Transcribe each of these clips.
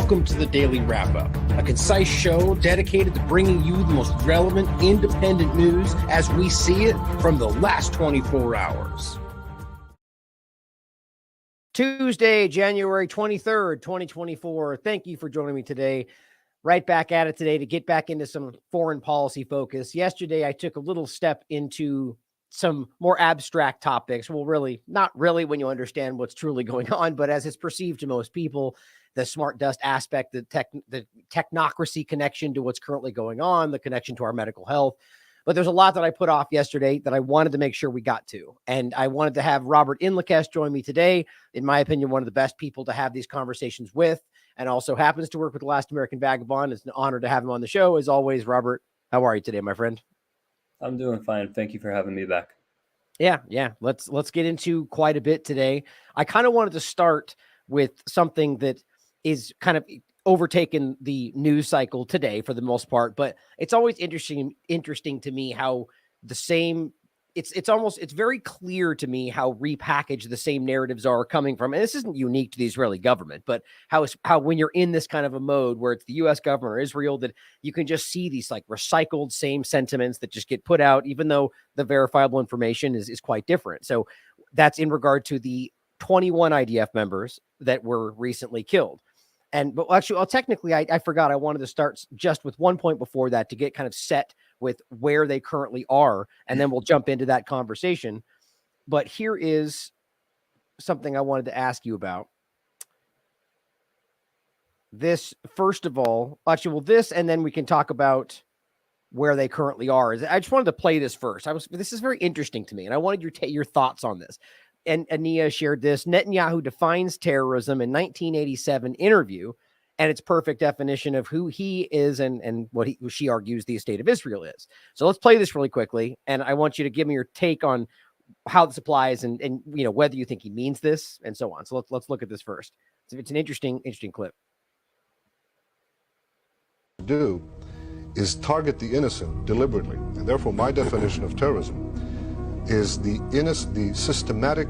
Welcome to the Daily Wrap-Up, a concise show dedicated to bringing you the most relevant independent news as we see it from the last 24 hours. Tuesday, January 23rd, 2024. Thank you for joining me today. Right back at it today to get back into some foreign policy focus. Yesterday, I took a little step into some more abstract topics. Well, really, not really when you understand what's truly going on, but as it's perceived to most people, the smart dust aspect, the technocracy connection to what's currently going on, the connection to our medical health. But there's a lot that I put off yesterday that I wanted to make sure we got to. And I wanted to have Robert Inlakesh join me today. In my opinion, one of the best people to have these conversations with, and also happens to work with the Last American Vagabond. It's an honor to have him on the show. As always, Robert, how are you today, my friend? I'm doing fine. Thank you for having me back. Yeah. Let's get into quite a bit today. I kind of wanted to start with something that is kind of overtaken the news cycle today for the most part, but it's always interesting to me how the same, it's very clear to me how repackaged the same narratives are coming from. And this isn't unique to the Israeli government, but how when you're in this kind of a mode where it's the US government or Israel, that you can just see these like recycled same sentiments that just get put out, even though the verifiable information is quite different. So that's in regard to the 21 IDF members that were recently killed. But actually, technically, I forgot. I wanted to start just with one point before that to get kind of set with where they currently are, and then we'll jump into that conversation. But here is something I wanted to ask you about. This, first of all, this, and then we can talk about where they currently are. I just wanted to play this first. This is very interesting to me, and I wanted your thoughts on this. And Ania shared this. Netanyahu defines terrorism in 1987 interview, and its perfect definition of who he is and what she argues the state of Israel is. So let's play this really quickly, and I want you to give me your take on how this applies and you know whether you think he means this and so on. So let's look at this first. It's an interesting clip. Do is target the innocent deliberately, and therefore my definition of terrorism is the systematic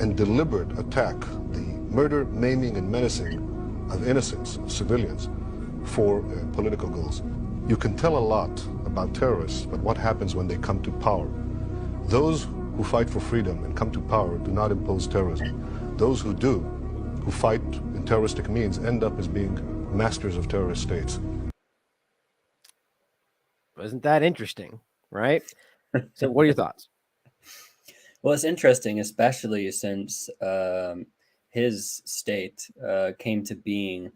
and deliberate attack, the murder, maiming, and menacing of innocents, civilians, for political goals. You can tell a lot about terrorists, but what happens when they come to power? Those who fight for freedom and come to power do not impose terrorism. Those who do, who fight in terroristic means, end up as being masters of terrorist states. Isn't that interesting, right? So what are your thoughts? Well, it's interesting, especially since his state came to being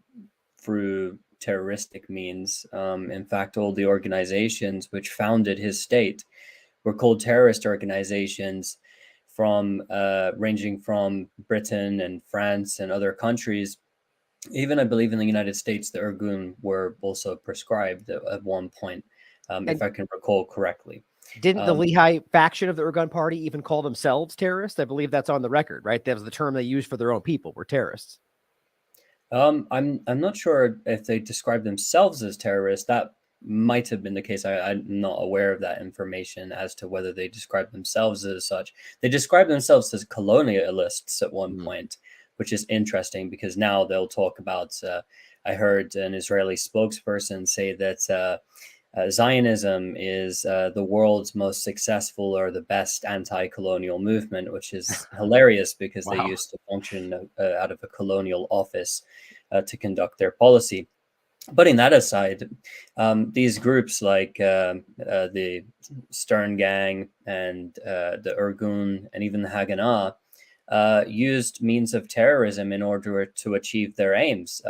through terroristic means. In fact, all the organizations which founded his state were called terrorist organizations, from ranging from Britain and France and other countries. Even I believe in the United States, the Irgun were also prescribed at one point, if I can recall correctly. Didn't the Lehi faction of the Irgun Party even call themselves terrorists? I believe that's on the record, right? That was the term they used for their own people, were terrorists. I'm not sure if they described themselves as terrorists. That might have been the case. I'm not aware of that information as to whether they described themselves as such. They described themselves as colonialists at one point, which is interesting because now they'll talk about, I heard an Israeli spokesperson say that Zionism is the world's most successful or the best anti-colonial movement, which is hilarious because they used to function out of a colonial office to conduct their policy. Putting that aside, these groups like the Stern Gang and the Irgun and even the Haganah used means of terrorism in order to achieve their aims.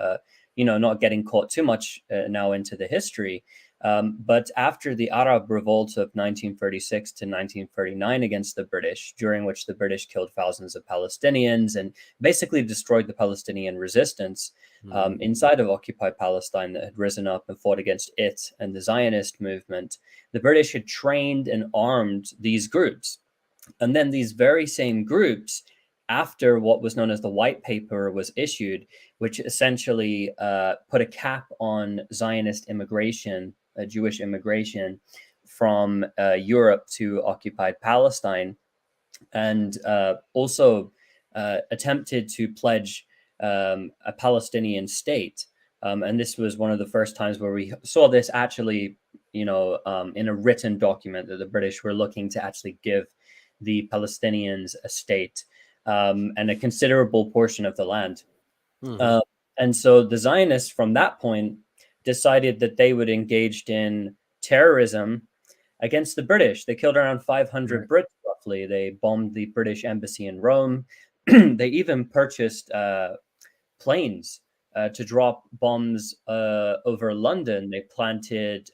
Not getting caught too much now into the history. But after the Arab Revolt of 1936 to 1939 against the British, during which the British killed thousands of Palestinians and basically destroyed the Palestinian resistance inside of occupied Palestine that had risen up and fought against it and the Zionist movement, the British had trained and armed these groups. And then these very same groups, after what was known as the White Paper was issued, which essentially put a cap on Zionist immigration, Jewish immigration from Europe to occupied Palestine, and also attempted to pledge a Palestinian state And this was one of the first times where we saw this actually, in a written document that the British were looking to actually give the Palestinians a state and a considerable portion of the land. Mhm. And so the Zionists from that point decided that they would engage in terrorism against the British. They killed around 500 Brits roughly. They bombed the British embassy in Rome. They even purchased planes to drop bombs over London. They planted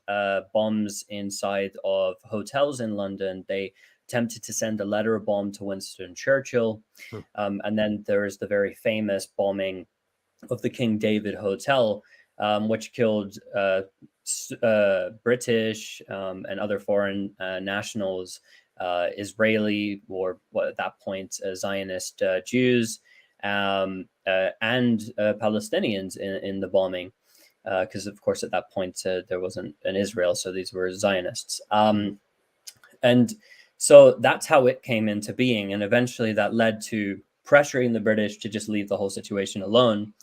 bombs inside of hotels in London. They attempted to send a letter bomb to Winston Churchill. And then there's the very famous bombing of the King David Hotel, which killed British and other foreign nationals, Israeli, or what at that point Zionist Jews, and Palestinians in the bombing, because of course at that point there wasn't an Israel, so these were Zionists. And so that's how it came into being, and eventually that led to pressuring the British to just leave the whole situation alone.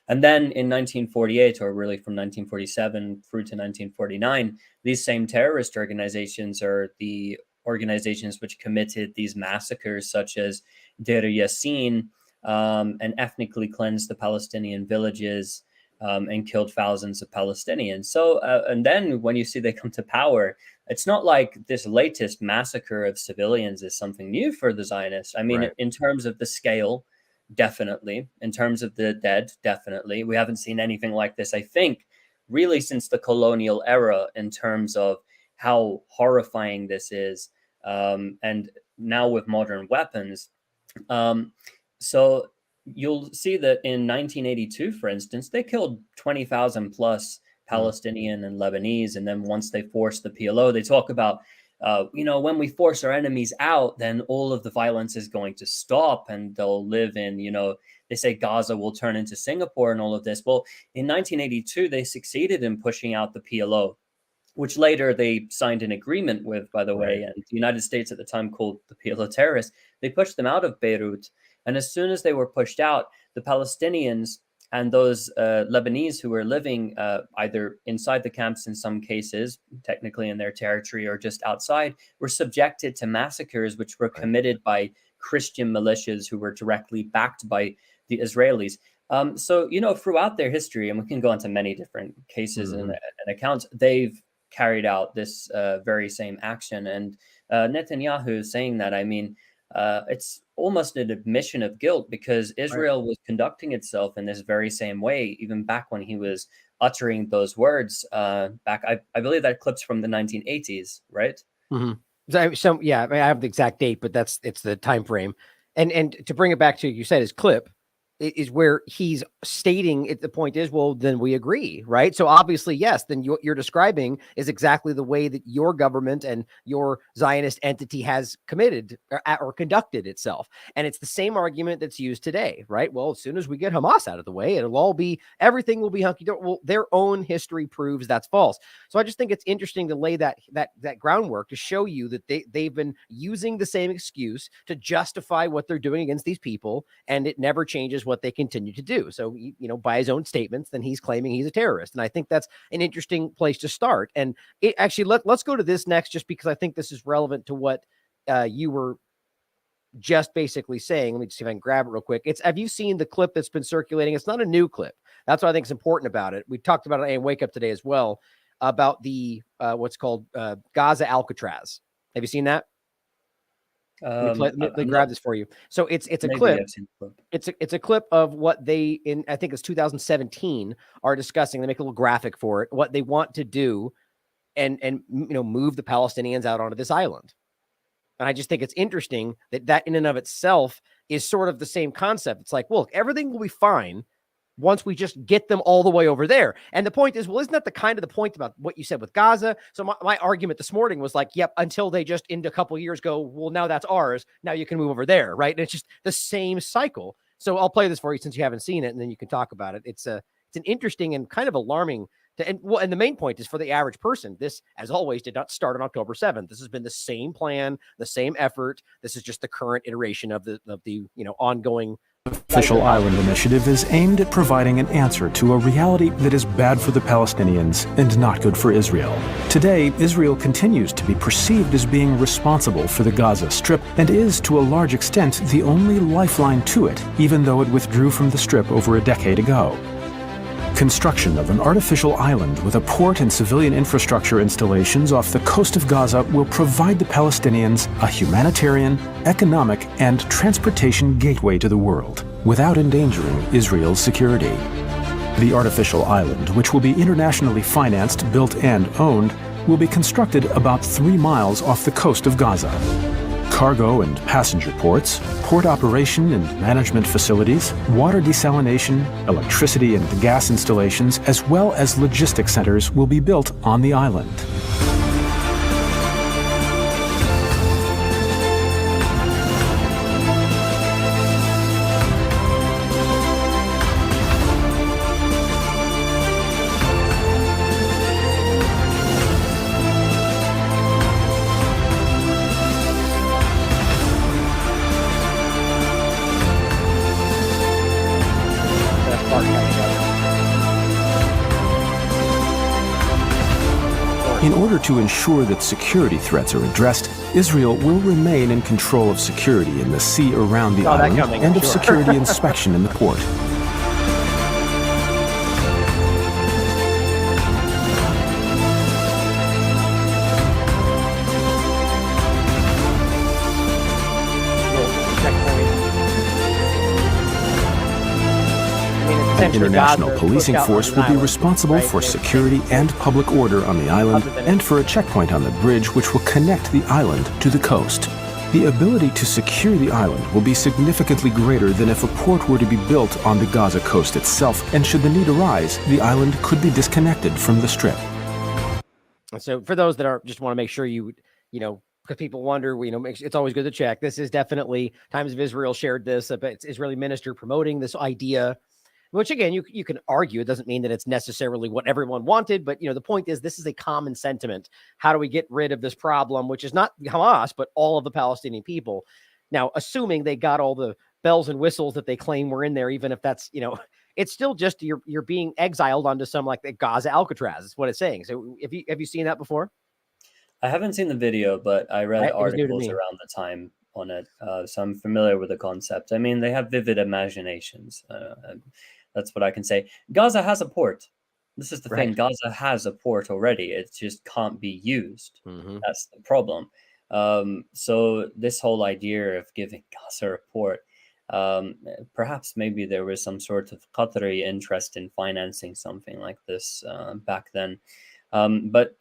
And then in 1948, or really from 1947 through to 1949, these same terrorist organizations are the organizations which committed these massacres, such as Deir Yassin, and ethnically cleansed the Palestinian villages and killed thousands of Palestinians. So, and then when you see they come to power, it's not like this latest massacre of civilians is something new for the Zionists. I mean, in terms of the scale, definitely. In terms of the dead, definitely. We haven't seen anything like this, I think, really since the colonial era, in terms of how horrifying this is. And now with modern weapons. So you'll see that in 1982, for instance, they killed 20,000 plus Palestinian and Lebanese. And then once they forced the PLO, they talk about, when we force our enemies out, then all of the violence is going to stop and they'll live in, they say Gaza will turn into Singapore and all of this. Well, in 1982, they succeeded in pushing out the PLO, which later they signed an agreement with, by the way, and the United States at the time called the PLO terrorists. They pushed them out of Beirut. And as soon as they were pushed out, the Palestinians and those Lebanese who were living either inside the camps in some cases, technically in their territory, or just outside, were subjected to massacres which were committed by Christian militias who were directly backed by the Israelis. So, throughout their history, and we can go into many different cases and accounts, they've carried out this very same action. And Netanyahu saying that, I mean, it's almost an admission of guilt, because Israel was conducting itself in this very same way, even back when he was uttering those words back. I believe that clip's from the 1980s, right? So yeah, I have the exact date, but it's the time frame. And to bring it back to, you said his clip is where he's stating it. The point is, well, then we agree, right? So obviously, yes, then you're describing is exactly the way that your government and your Zionist entity has committed or conducted itself. And it's the same argument that's used today, right? Well, as soon as we get Hamas out of the way, everything will be hunky-dory. Well, their own history proves that's false. So I just think it's interesting to lay that groundwork to show you that they've been using the same excuse to justify what they're doing against these people, and it never changes what they continue to do. So, by his own statements, then he's claiming he's a terrorist. And I think that's an interesting place to start. And it actually, let's go to this next, just because I think this is relevant to what you were just basically saying. Let me see if I can grab it real quick. Have you seen the clip that's been circulating? It's not a new clip. That's what I think is important about it. We talked about it in Wake Up today as well, about the what's called Gaza Alcatraz. Have you seen that? Let me grab this for you. So it's a clip. It's a clip of what they, in I think it's 2017, are discussing. They make a little graphic for it, what they want to do, and move the Palestinians out onto this island. And I just think it's interesting that in and of itself is sort of the same concept. It's like, well, everything will be fine once we just get them all the way over there. And the point is, well, isn't that the point about what you said with Gaza? So my argument this morning was like, yep, until they just in a couple of years go, well, now that's ours. Now you can move over there, right? And it's just the same cycle. So I'll play this for you since you haven't seen it, and then you can talk about it. It's an interesting and kind of alarming. And the main point is, for the average person, this, as always, did not start on October 7th. This has been the same plan, the same effort. This is just the current iteration of the ongoing Artificial Island initiative is aimed at providing an answer to a reality that is bad for the Palestinians and not good for Israel. Today, Israel continues to be perceived as being responsible for the Gaza Strip and is, to a large extent, the only lifeline to it, even though it withdrew from the Strip over a decade ago. Construction of an artificial island with a port and civilian infrastructure installations off the coast of Gaza will provide the Palestinians a humanitarian, economic, and transportation gateway to the world, without endangering Israel's security. The artificial island, which will be internationally financed, built, and owned, will be constructed about 3 miles off the coast of Gaza. Cargo and passenger ports, port operation and management facilities, water desalination, electricity and gas installations, as well as logistics centers will be built on the island. In order to ensure that security threats are addressed, Israel will remain in control of security in the sea around the island and of security inspection in the port. An international policing force will be responsible for security and public order on the island and for a checkpoint on the bridge which will connect the island to the coast. The ability to secure the island will be significantly greater than if a port were to be built on the Gaza coast itself, and should the need arise, the island could be disconnected from the Strip. So for those that are just want to make sure you know, because people wonder, it's always good to check. This is definitely Times of Israel shared this, but it's Israeli minister promoting this idea, which again, you can argue. It doesn't mean that it's necessarily what everyone wanted, but the point is this is a common sentiment. How do we get rid of this problem, which is not Hamas, but all of the Palestinian people? Now, assuming they got all the bells and whistles that they claim were in there, even if that's, it's still just you're being exiled onto some like the Gaza Alcatraz is what it's saying. So have you seen that before? I haven't seen the video, but I read articles around the time on it. So I'm familiar with the concept. I mean, they have vivid imaginations. That's what I can say. Gaza has a port. This is the thing. Gaza has a port already. It just can't be used. Mm-hmm. That's the problem. So this whole idea of giving Gaza a port, perhaps maybe there was some sort of Qatari interest in financing something like this back then. But,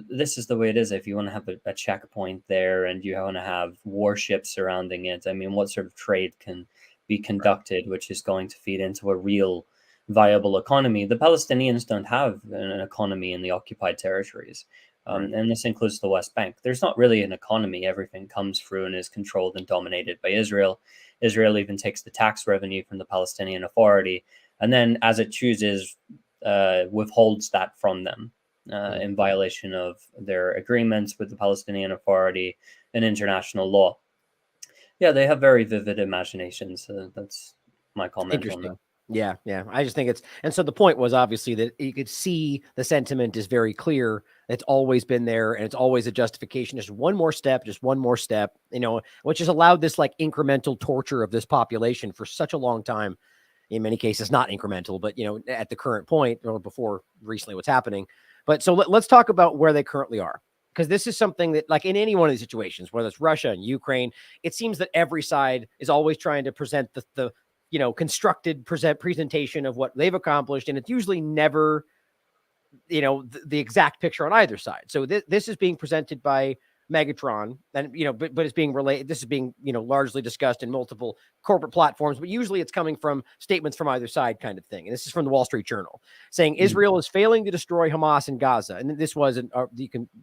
this is the way it is. If you want to have a checkpoint there and you want to have warships surrounding it, I mean, what sort of trade can be conducted, which is going to feed into a real viable economy? The Palestinians don't have an economy in the occupied territories. And this includes the West Bank. There's not really an economy. Everything comes through and is controlled and dominated by Israel. Israel even takes the tax revenue from the Palestinian Authority, and then as it chooses, withholds that from them in violation of their agreements with the Palestinian Authority and international law. Yeah, they have very vivid imaginations. That's my comment on that. Yeah. I just think and so the point was obviously that you could see the sentiment is very clear. It's always been there, and it's always a justification. Just one more step, which has allowed this like incremental torture of this population for such a long time. In many cases, not incremental, but at the current point or before recently what's happening. But so let's talk about where they currently are. Because this is something that, like in any one of these situations, whether it's Russia and Ukraine, it seems that every side is always trying to present the constructed presentation of what they've accomplished, and it's usually never, the exact picture on either side. So this is being presented by Megatron, and but it's being related. This is being largely discussed in multiple corporate platforms, but usually it's coming from statements from either side, kind of thing. And this is from the Wall Street Journal saying Israel is failing to destroy Hamas in Gaza. And this was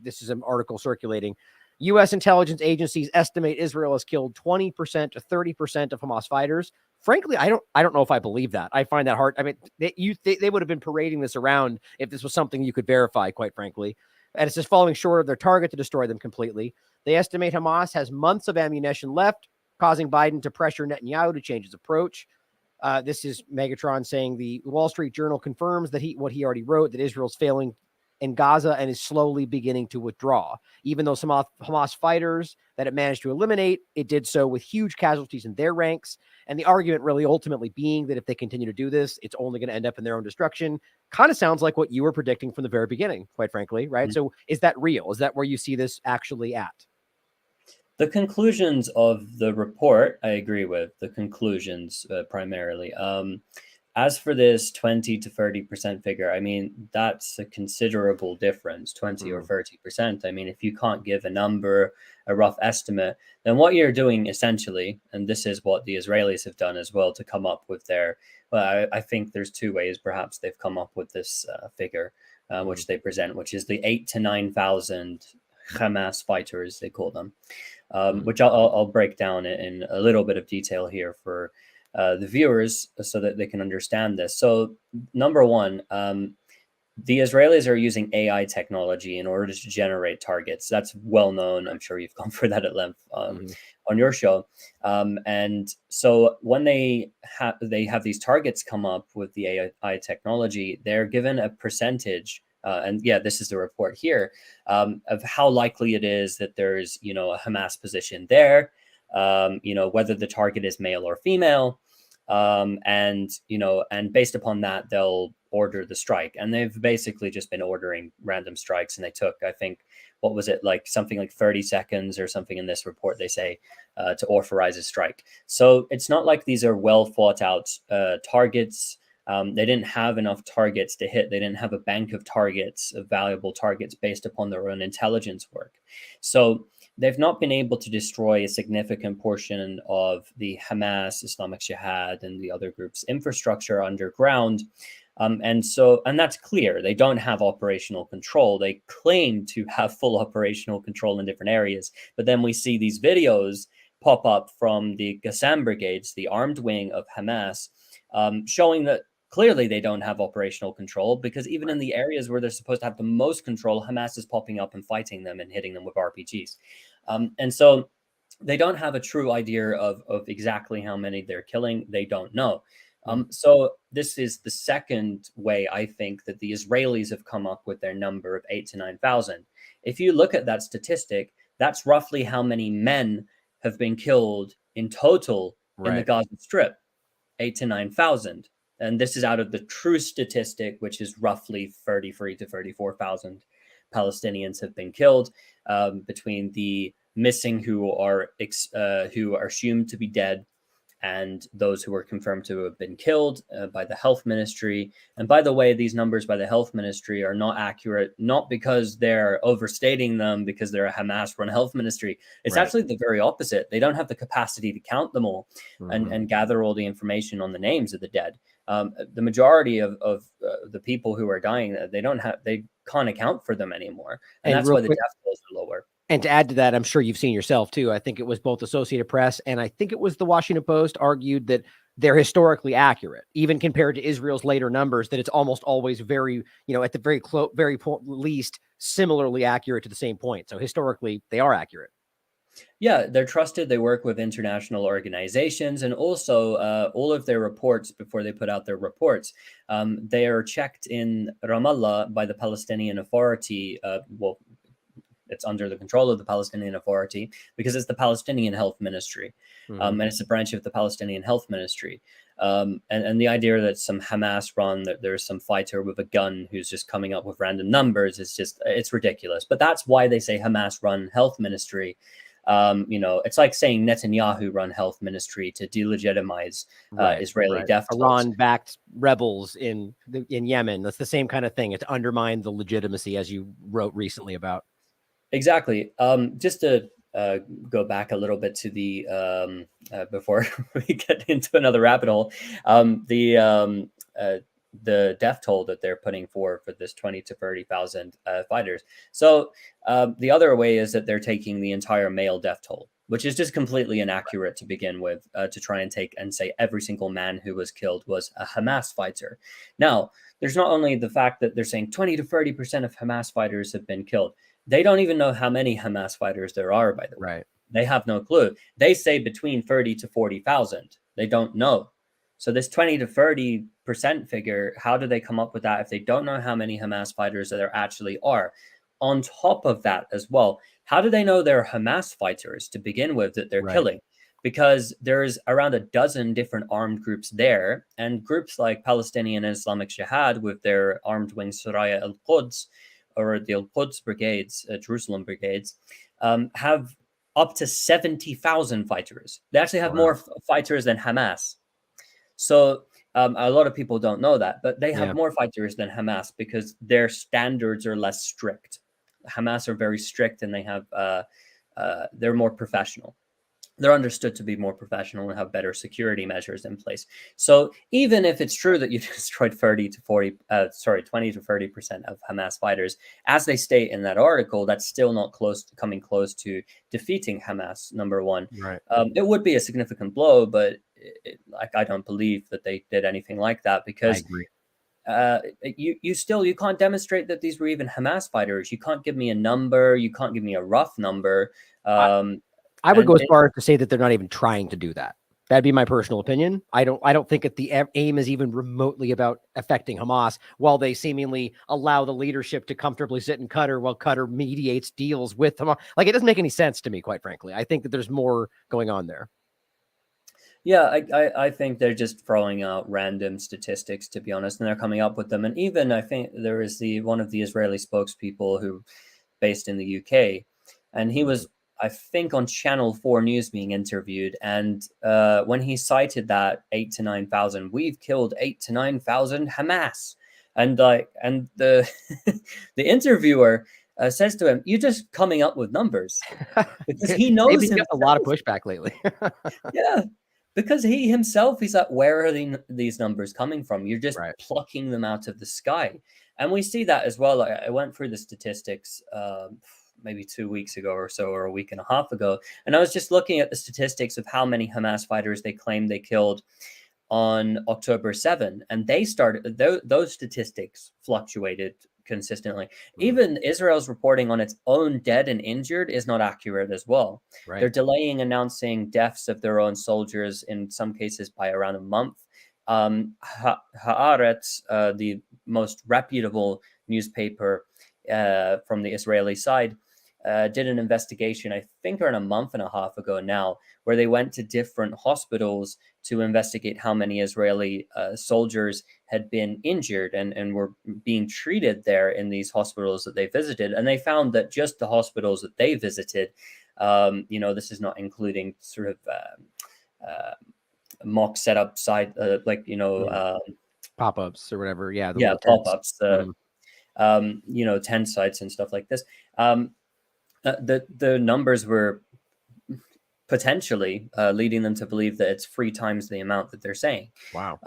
this is an article circulating. U.S. intelligence agencies estimate Israel has killed 20% to 30% of Hamas fighters. Frankly, I don't know if I believe that. I find that hard. I mean, they would have been parading this around if this was something you could verify, quite frankly. And it's just falling short of their target to destroy them completely. They estimate Hamas has months of ammunition left, causing Biden to pressure Netanyahu to change his approach. This is Megatron saying the Wall Street Journal confirms that what he already wrote, that Israel's failing in Gaza and is slowly beginning to withdraw. Even though some Hamas fighters that it managed to eliminate, it did so with huge casualties in their ranks. And the argument really ultimately being that if they continue to do this, it's only going to end up in their own destruction. Kind of sounds like what you were predicting from the very beginning, quite frankly, right? Mm-hmm. So is that real? Is that where you see this actually at? The conclusions of the report, I agree with the conclusions primarily. As for this 20 to 30% figure, I mean, that's a considerable difference, 20 or 30%. I mean, if you can't give a number, a rough estimate, then what you're doing essentially, and this is what the Israelis have done as well to come up with their, well, I think there's two ways perhaps they've come up with this figure, which they present, which is the 8,000 to 9,000 Hamas fighters, they call them, which I'll break down in a little bit of detail here for the viewers so that they can understand this. So number one, the Israelis are using AI technology in order to generate targets. That's well known. I'm sure you've gone through that at length on your show. And so when they have these targets come up with the AI technology, they're given a percentage. And yeah, this is the report here of how likely it is that there's, a Hamas position there, whether the target is male or female. And based upon that, they'll order the strike. And they've basically just been ordering random strikes. And they took, I think, what was it, like something like 30 seconds or something in this report, they say, to authorize a strike. So it's not like these are well thought out targets. They didn't have enough targets to hit. They didn't have a bank of targets, of valuable targets based upon their own intelligence work. So they've not been able to destroy a significant portion of the Hamas, Islamic Jihad, and the other groups' infrastructure underground. And that's clear. They don't have operational control. They claim to have full operational control in different areas. But then we see these videos pop up from the Qassam brigades, the armed wing of Hamas, showing that clearly they don't have operational control, because even in the areas where they're supposed to have the most control, Hamas is popping up and fighting them and hitting them with RPGs. And so they don't have a true idea of exactly how many they're killing. They don't know. So this is the second way I think that the Israelis have come up with their number of 8,000 to 9,000. If you look at that statistic, that's roughly how many men have been killed in total in the Gaza Strip, 8,000 to 9,000. And this is out of the true statistic, which is roughly 33 to 34,000 Palestinians have been killed, between the missing who are assumed to be dead and those who are confirmed to have been killed by the health ministry. And by the way, these numbers by the health ministry are not accurate, not because they're overstating them because they're a Hamas-run health ministry. It's actually the very opposite. They don't have the capacity to count them all and gather all the information on the names of the dead. The majority of the people who are dying, they can't account for them anymore. And that's why the death tolls are lower. And to add to that, I'm sure you've seen yourself too. I think it was both Associated Press and I think it was the Washington Post argued that they're historically accurate, even compared to Israel's later numbers, that it's almost always very, at the very least, similarly accurate to the same point. So historically, they are accurate. Yeah, they're trusted. They work with international organizations, and also all of their reports, before they put out their reports, they are checked in Ramallah by the Palestinian Authority. It's under the control of the Palestinian Authority because it's the Palestinian Health Ministry, and it's a branch of the Palestinian Health Ministry. And the idea that some Hamas run, that there's some fighter with a gun who's just coming up with random numbers, it's ridiculous. But that's why they say Hamas run health ministry. It's like saying Netanyahu run health ministry to delegitimize Israeli death tolls. Iran-backed rebels in Yemen. That's the same kind of thing. It's to undermine the legitimacy, as you wrote recently about. Exactly. Just to go back a little bit to the before we get into another rabbit hole, the death toll that they're putting for this 20 to 30,000 fighters. So the other way is that they're taking the entire male death toll, which is just completely inaccurate to begin with, to try and take and say every single man who was killed was a Hamas fighter. Now, there's not only the fact that they're saying 20 to 30% of Hamas fighters have been killed. They don't even know how many Hamas fighters there are, by the way. They have no clue. They say between 30 to 40,000. They don't know. So this 20 to 30% figure, how do they come up with that if they don't know how many Hamas fighters there actually are? On top of that as well, how do they know they're Hamas fighters to begin with that they're killing? Because there's around a dozen different armed groups there, and groups like Palestinian Islamic Jihad with their armed wing Suraya al-Quds, or the al-Quds brigades, Jerusalem brigades, have up to 70,000 fighters. They actually have more fighters than Hamas. So a lot of people don't know that, but they have more fighters than Hamas because their standards are less strict. Hamas are very strict, and they have they're more professional. They're understood to be more professional and have better security measures in place. So even if it's true that you destroyed 20 to 30% of Hamas fighters, as they state in that article, that's still not coming close to defeating Hamas, number one. Right. It would be a significant blow, but I don't believe that they did anything like that, because you can't demonstrate that these were even Hamas fighters. You can't give me a number. You can't give me a rough number. I would go as far as to say that they're not even trying to do that. That'd be my personal opinion. I don't think that the aim is even remotely about affecting Hamas, while they seemingly allow the leadership to comfortably sit in Qatar while Qatar mediates deals with Hamas. Like, it doesn't make any sense to me, quite frankly. I think that there's more going on there. Yeah, I think they're just throwing out random statistics, to be honest, and they're coming up with them. And even I think there is one of the Israeli spokespeople who based in the UK, and he was, I think, on Channel 4 News being interviewed. And when he cited that 8,000 to 9,000, we've killed 8,000 to 9,000 Hamas. And the the interviewer says to him, "You're just coming up with numbers," because he knows he's got a lot of pushback lately. Yeah, because he himself, he's like, where are these numbers coming from? You're just plucking them out of the sky. And we see that as well. I went through the statistics maybe 2 weeks ago or so, or a week and a half ago. And I was just looking at the statistics of how many Hamas fighters they claimed they killed on October 7. And they started, those statistics fluctuated consistently. Even Israel's reporting on its own dead and injured is not accurate as well. They're delaying announcing deaths of their own soldiers, in some cases by around a month. Haaretz, the most reputable newspaper from the Israeli side, did an investigation, I think around a month and a half ago now, where they went to different hospitals to investigate how many Israeli soldiers had been injured and were being treated there in these hospitals that they visited. And they found that just the hospitals that they visited, this is not including sort of mock setup side, pop-ups or whatever. Yeah, pop-ups, tent sites and stuff like this. The numbers were potentially leading them to believe that it's 3 times the amount that they're saying. Wow.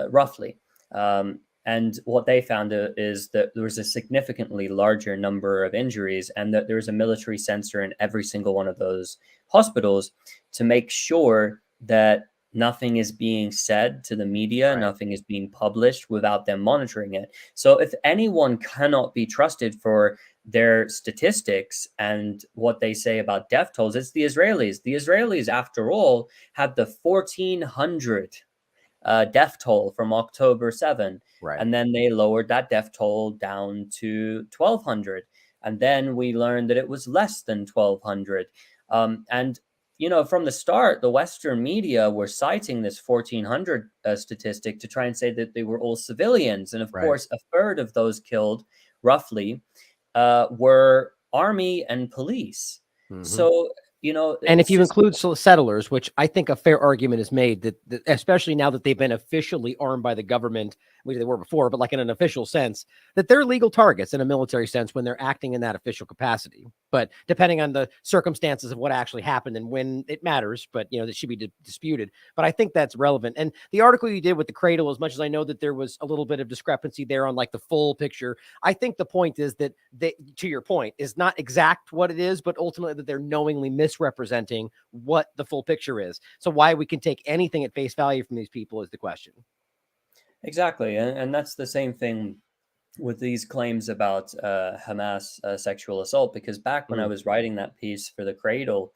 Roughly. And what they found is that there was a significantly larger number of injuries, and that there was a military sensor in every single one of those hospitals to make sure that nothing is being said to the media, nothing is being published without them monitoring it. So if anyone cannot be trusted for their statistics and what they say about death tolls, it's the Israelis. The Israelis, after all, had the 1,400 death toll from October 7. And then they lowered that death toll down to 1,200. And then we learned that it was less than 1,200. And from the start, the Western media were citing this 1,400 statistic to try and say that they were all civilians. And of course, a third of those killed, roughly, were army and police. So, and if you include settlers, which I think a fair argument is made that especially now that they've been officially armed by the government, which they were before, but like in an official sense, that they're legal targets in a military sense when they're acting in that official capacity. But depending on the circumstances of what actually happened and when, it matters, but that should be disputed. But I think that's relevant. And the article you did with the cradle, as much as I know that there was a little bit of discrepancy there on like the full picture, I think the point is that they, to your point, is not exact what it is, but ultimately that they're knowingly misrepresenting what the full picture is. So why we can take anything at face value from these people is the question. Exactly. And that's the same thing with these claims about Hamas sexual assault, because back when I was writing that piece for the Cradle,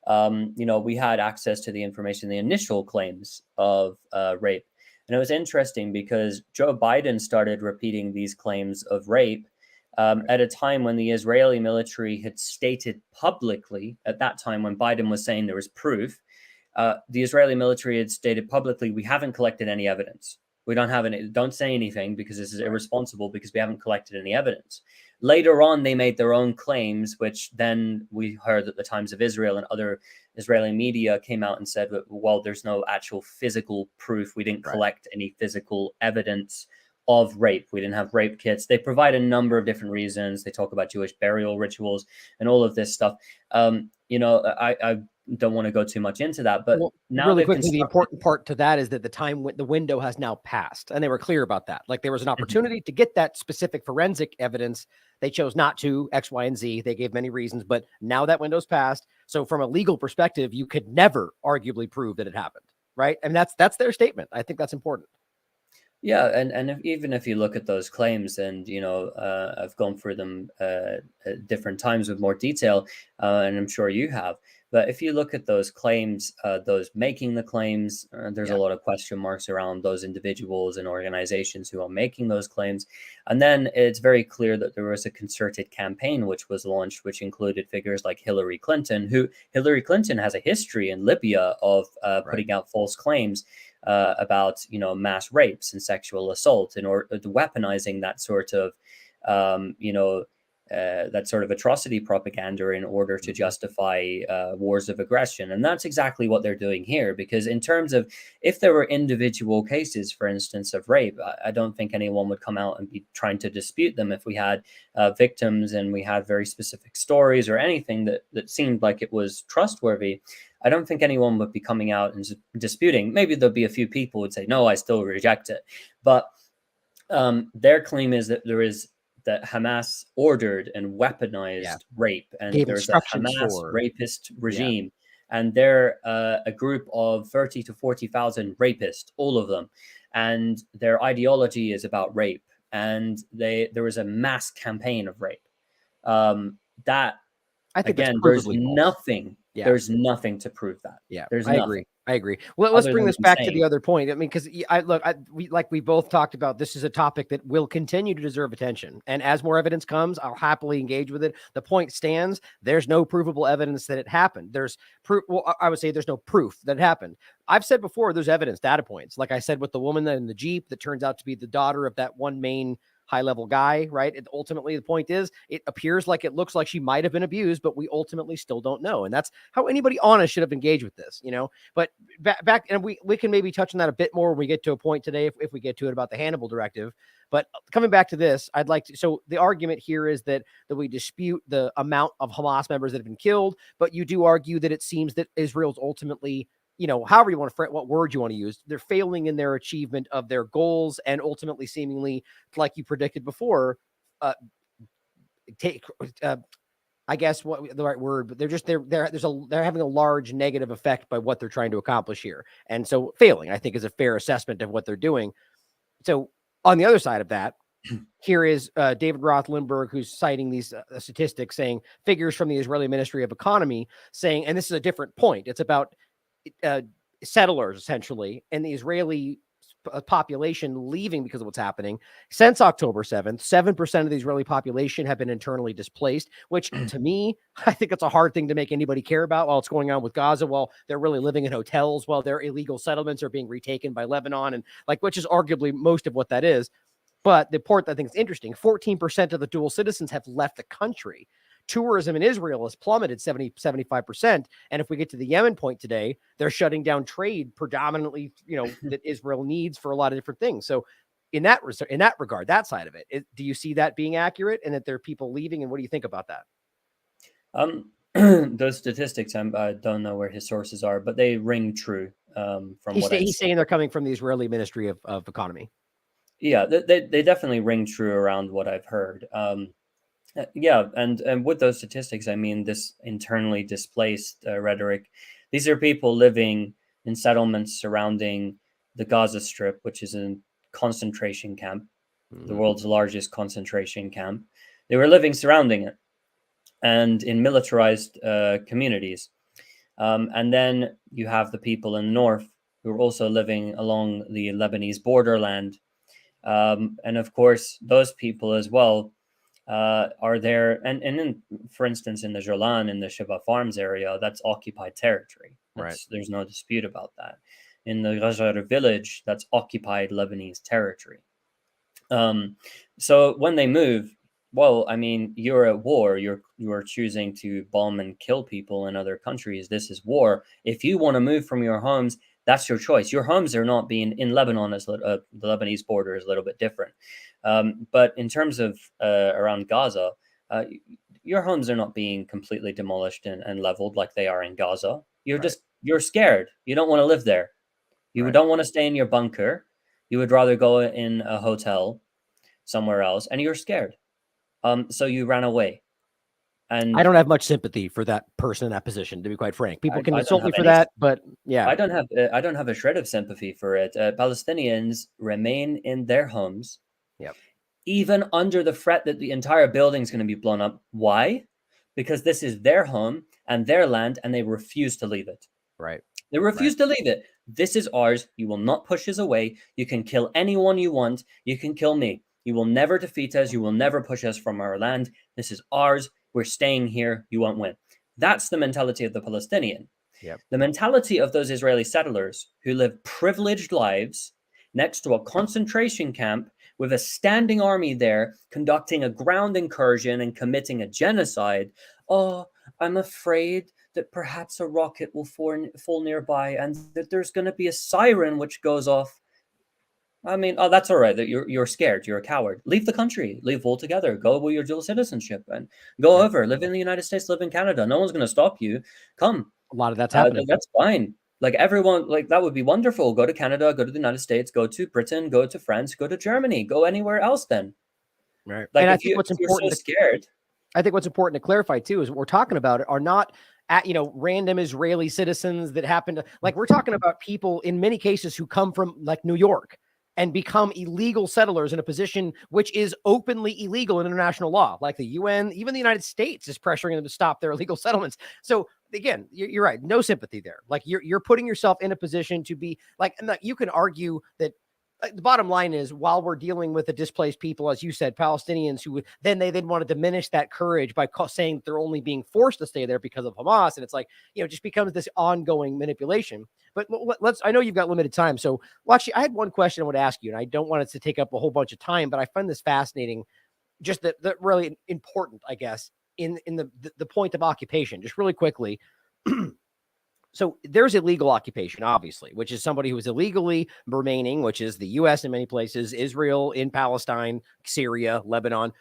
we had access to the information, the initial claims of rape. And it was interesting because Joe Biden started repeating these claims of rape at a time when the Israeli military had stated publicly, at that time when Biden was saying there was proof, the Israeli military had stated publicly, we haven't collected any evidence. We don't have any, don't say anything because this is irresponsible because we haven't collected any evidence. Later on, they made their own claims, which then we heard at the Times of Israel and other Israeli media came out and said, well, there's no actual physical proof. We didn't collect any physical evidence of rape. We didn't have rape kits. They provide a number of different reasons. They talk about Jewish burial rituals and all of this stuff. I don't want to go too much into that, but now really quickly, the important part to that is that the window has now passed, and they were clear about that. Like there was an opportunity to get that specific forensic evidence. They chose not to, X, Y, and Z. They gave many reasons, but now that window's passed. So from a legal perspective, you could never arguably prove that it happened, right? And that's their statement. I think that's important. Yeah, and even if you look at those claims, and I've gone through them at different times with more detail, and I'm sure you have. But if you look at those claims, those making the claims, there's a lot of question marks around those individuals and organizations who are making those claims. And then it's very clear that there was a concerted campaign which was launched, which included figures like Hillary Clinton, Hillary Clinton has a history in Libya of putting out false claims about mass rapes and sexual assault, in order weaponizing that sort of atrocity propaganda in order to justify wars of aggression. And that's exactly what they're doing here, because in terms of if there were individual cases, for instance, of rape, I don't think anyone would come out and be trying to dispute them. If we had victims and we had very specific stories or anything that seemed like it was trustworthy, I don't think anyone would be coming out and disputing. Maybe there'll be a few people who would say, no, I still reject it. But their claim is that that Hamas ordered and weaponized rape, and there's a Hamas rapist regime, and they're a group of 30 to 40,000 rapists, all of them, and their ideology is about rape, and there was a mass campaign of rape. That I think again, there's nothing. Yeah. There's nothing to prove that. Yeah, there's nothing. I agree. Well, let's bring this back to the other point. I mean, because we both talked about, this is a topic that will continue to deserve attention. And as more evidence comes, I'll happily engage with it. The point stands. There's no provable evidence that it happened. There's proof. Well, I would say there's no proof that it happened. I've said before, there's evidence, data points. Like I said, with the woman in the Jeep that turns out to be the daughter of that one main high-level guy, right? Ultimately, the point is, it appears like it looks like she might have been abused, but we ultimately still don't know. And that's how anybody honest should have engaged with this, But back and we can maybe touch on that a bit more when we get to a point today, if we get to it, about the Hannibal Directive. But coming back to this, I'd like to, so the argument here is that we dispute the amount of Hamas members that have been killed, but you do argue that it seems that Israel's ultimately, however you want to frame, what word you want to use, they're failing in their achievement of their goals, and ultimately, seemingly, like you predicted before, I guess what the right word, but they're having a large negative effect by what they're trying to accomplish here. And so failing, I think, is a fair assessment of what they're doing. So on the other side of that, here is David Roth-Lindbergh, who's citing these statistics, saying figures from the Israeli Ministry of Economy saying, and this is a different point, it's about settlers essentially, and the Israeli population leaving because of what's happening. Since October 7th, 7% of the Israeli population have been internally displaced, which to me, I think it's a hard thing to make anybody care about while it's going on with Gaza, while they're really living in hotels, while their illegal settlements are being retaken by Lebanon, and which is arguably most of what that is. But the part that I think is interesting, 14% of the dual citizens have left the country. Tourism in Israel has plummeted 75%. And if we get to the Yemen point today, they're shutting down trade predominantly, that Israel needs for a lot of different things. So in that regard, that side of it, do you see that being accurate, and that there are people leaving? And what do you think about that? Those statistics, I don't know where his sources are, but they ring true. He's saying they're coming from the Israeli Ministry of Economy. Yeah, they definitely ring true around what I've heard. Yeah, and with those statistics, I mean, this internally displaced rhetoric. These are people living in settlements surrounding the Gaza Strip, which is a concentration camp, the world's largest concentration camp. They were living surrounding it, and in militarized communities. And then you have the people in the north who are also living along the Lebanese borderland. And of course, those people as well are there. And for instance, in the Jolan, in the Shiba Farms area, that's occupied territory. There's no dispute about that. In the Rajar village, that's occupied Lebanese territory. So when they move, well, I mean, you're at war. You are choosing to bomb and kill people in other countries. This is war. If you want to move from your homes, that's your choice. Your homes are not being in Lebanon. The Lebanese border is a little bit different. But in terms of around Gaza, your homes are not being completely demolished and leveled like they are in Gaza. You're scared. You don't want to live there. You don't want to stay in your bunker. You would rather go in a hotel somewhere else, and you're scared. So you ran away. And I don't have much sympathy for that person in that position, to be quite frank. People can I insult don't me have for any- that, but yeah, I don't have a shred of sympathy for it. Palestinians remain in their homes, Yep. even under the threat that the entire building is going to be blown up. Why? Because this is their home and their land, and they refuse to leave it. right. They refuse to leave it. This is ours. You will not push us away. You can kill anyone you want. You can kill me. You will never defeat us. You will never push us from our land. This is ours. We're staying here. You won't win. That's the mentality of the Palestinian. Yep. The mentality of those Israeli settlers who live privileged lives next to a concentration camp with a standing army there conducting a ground incursion and committing a genocide. Oh, I'm afraid that perhaps a rocket will fall nearby and that there's going to be a siren which goes off. I mean, oh, that's all right. That you're scared. You're a coward. Leave the country. Leave altogether. Go with your dual citizenship and go over. Live in the United States. Live in Canada. No one's going to stop you. Come. A lot of that's happening. That's fine. Like everyone, like that would be wonderful. Go to Canada. Go to the United States. Go to Britain. Go to France. Go to Germany. Go anywhere else. Then, Right. like And I if think what's you're so important scared. I think what's important to clarify too is what we're talking about are not random Israeli citizens that happen to, like, we're talking about people in many cases who come from like New York and become illegal settlers in a position which is openly illegal in international law. Like the UN, even the United States is pressuring them to stop their illegal settlements. So again, you're right. No sympathy there. Like you're putting yourself in a position to be like, and you can argue that the bottom line is, while we're dealing with the displaced people, as you said, Palestinians who then want to diminish that courage by saying that they're only being forced to stay there because of Hamas. And it's like, it just becomes this ongoing manipulation. But I know you've got limited time. So actually, I had one question I would ask you, and I don't want it to take up a whole bunch of time, but I find this fascinating, just that really important, I guess, in the point of occupation, just really quickly. So there's illegal occupation, obviously, which is somebody who is illegally remaining, which is the U.S. in many places, Israel in Palestine, Syria, Lebanon.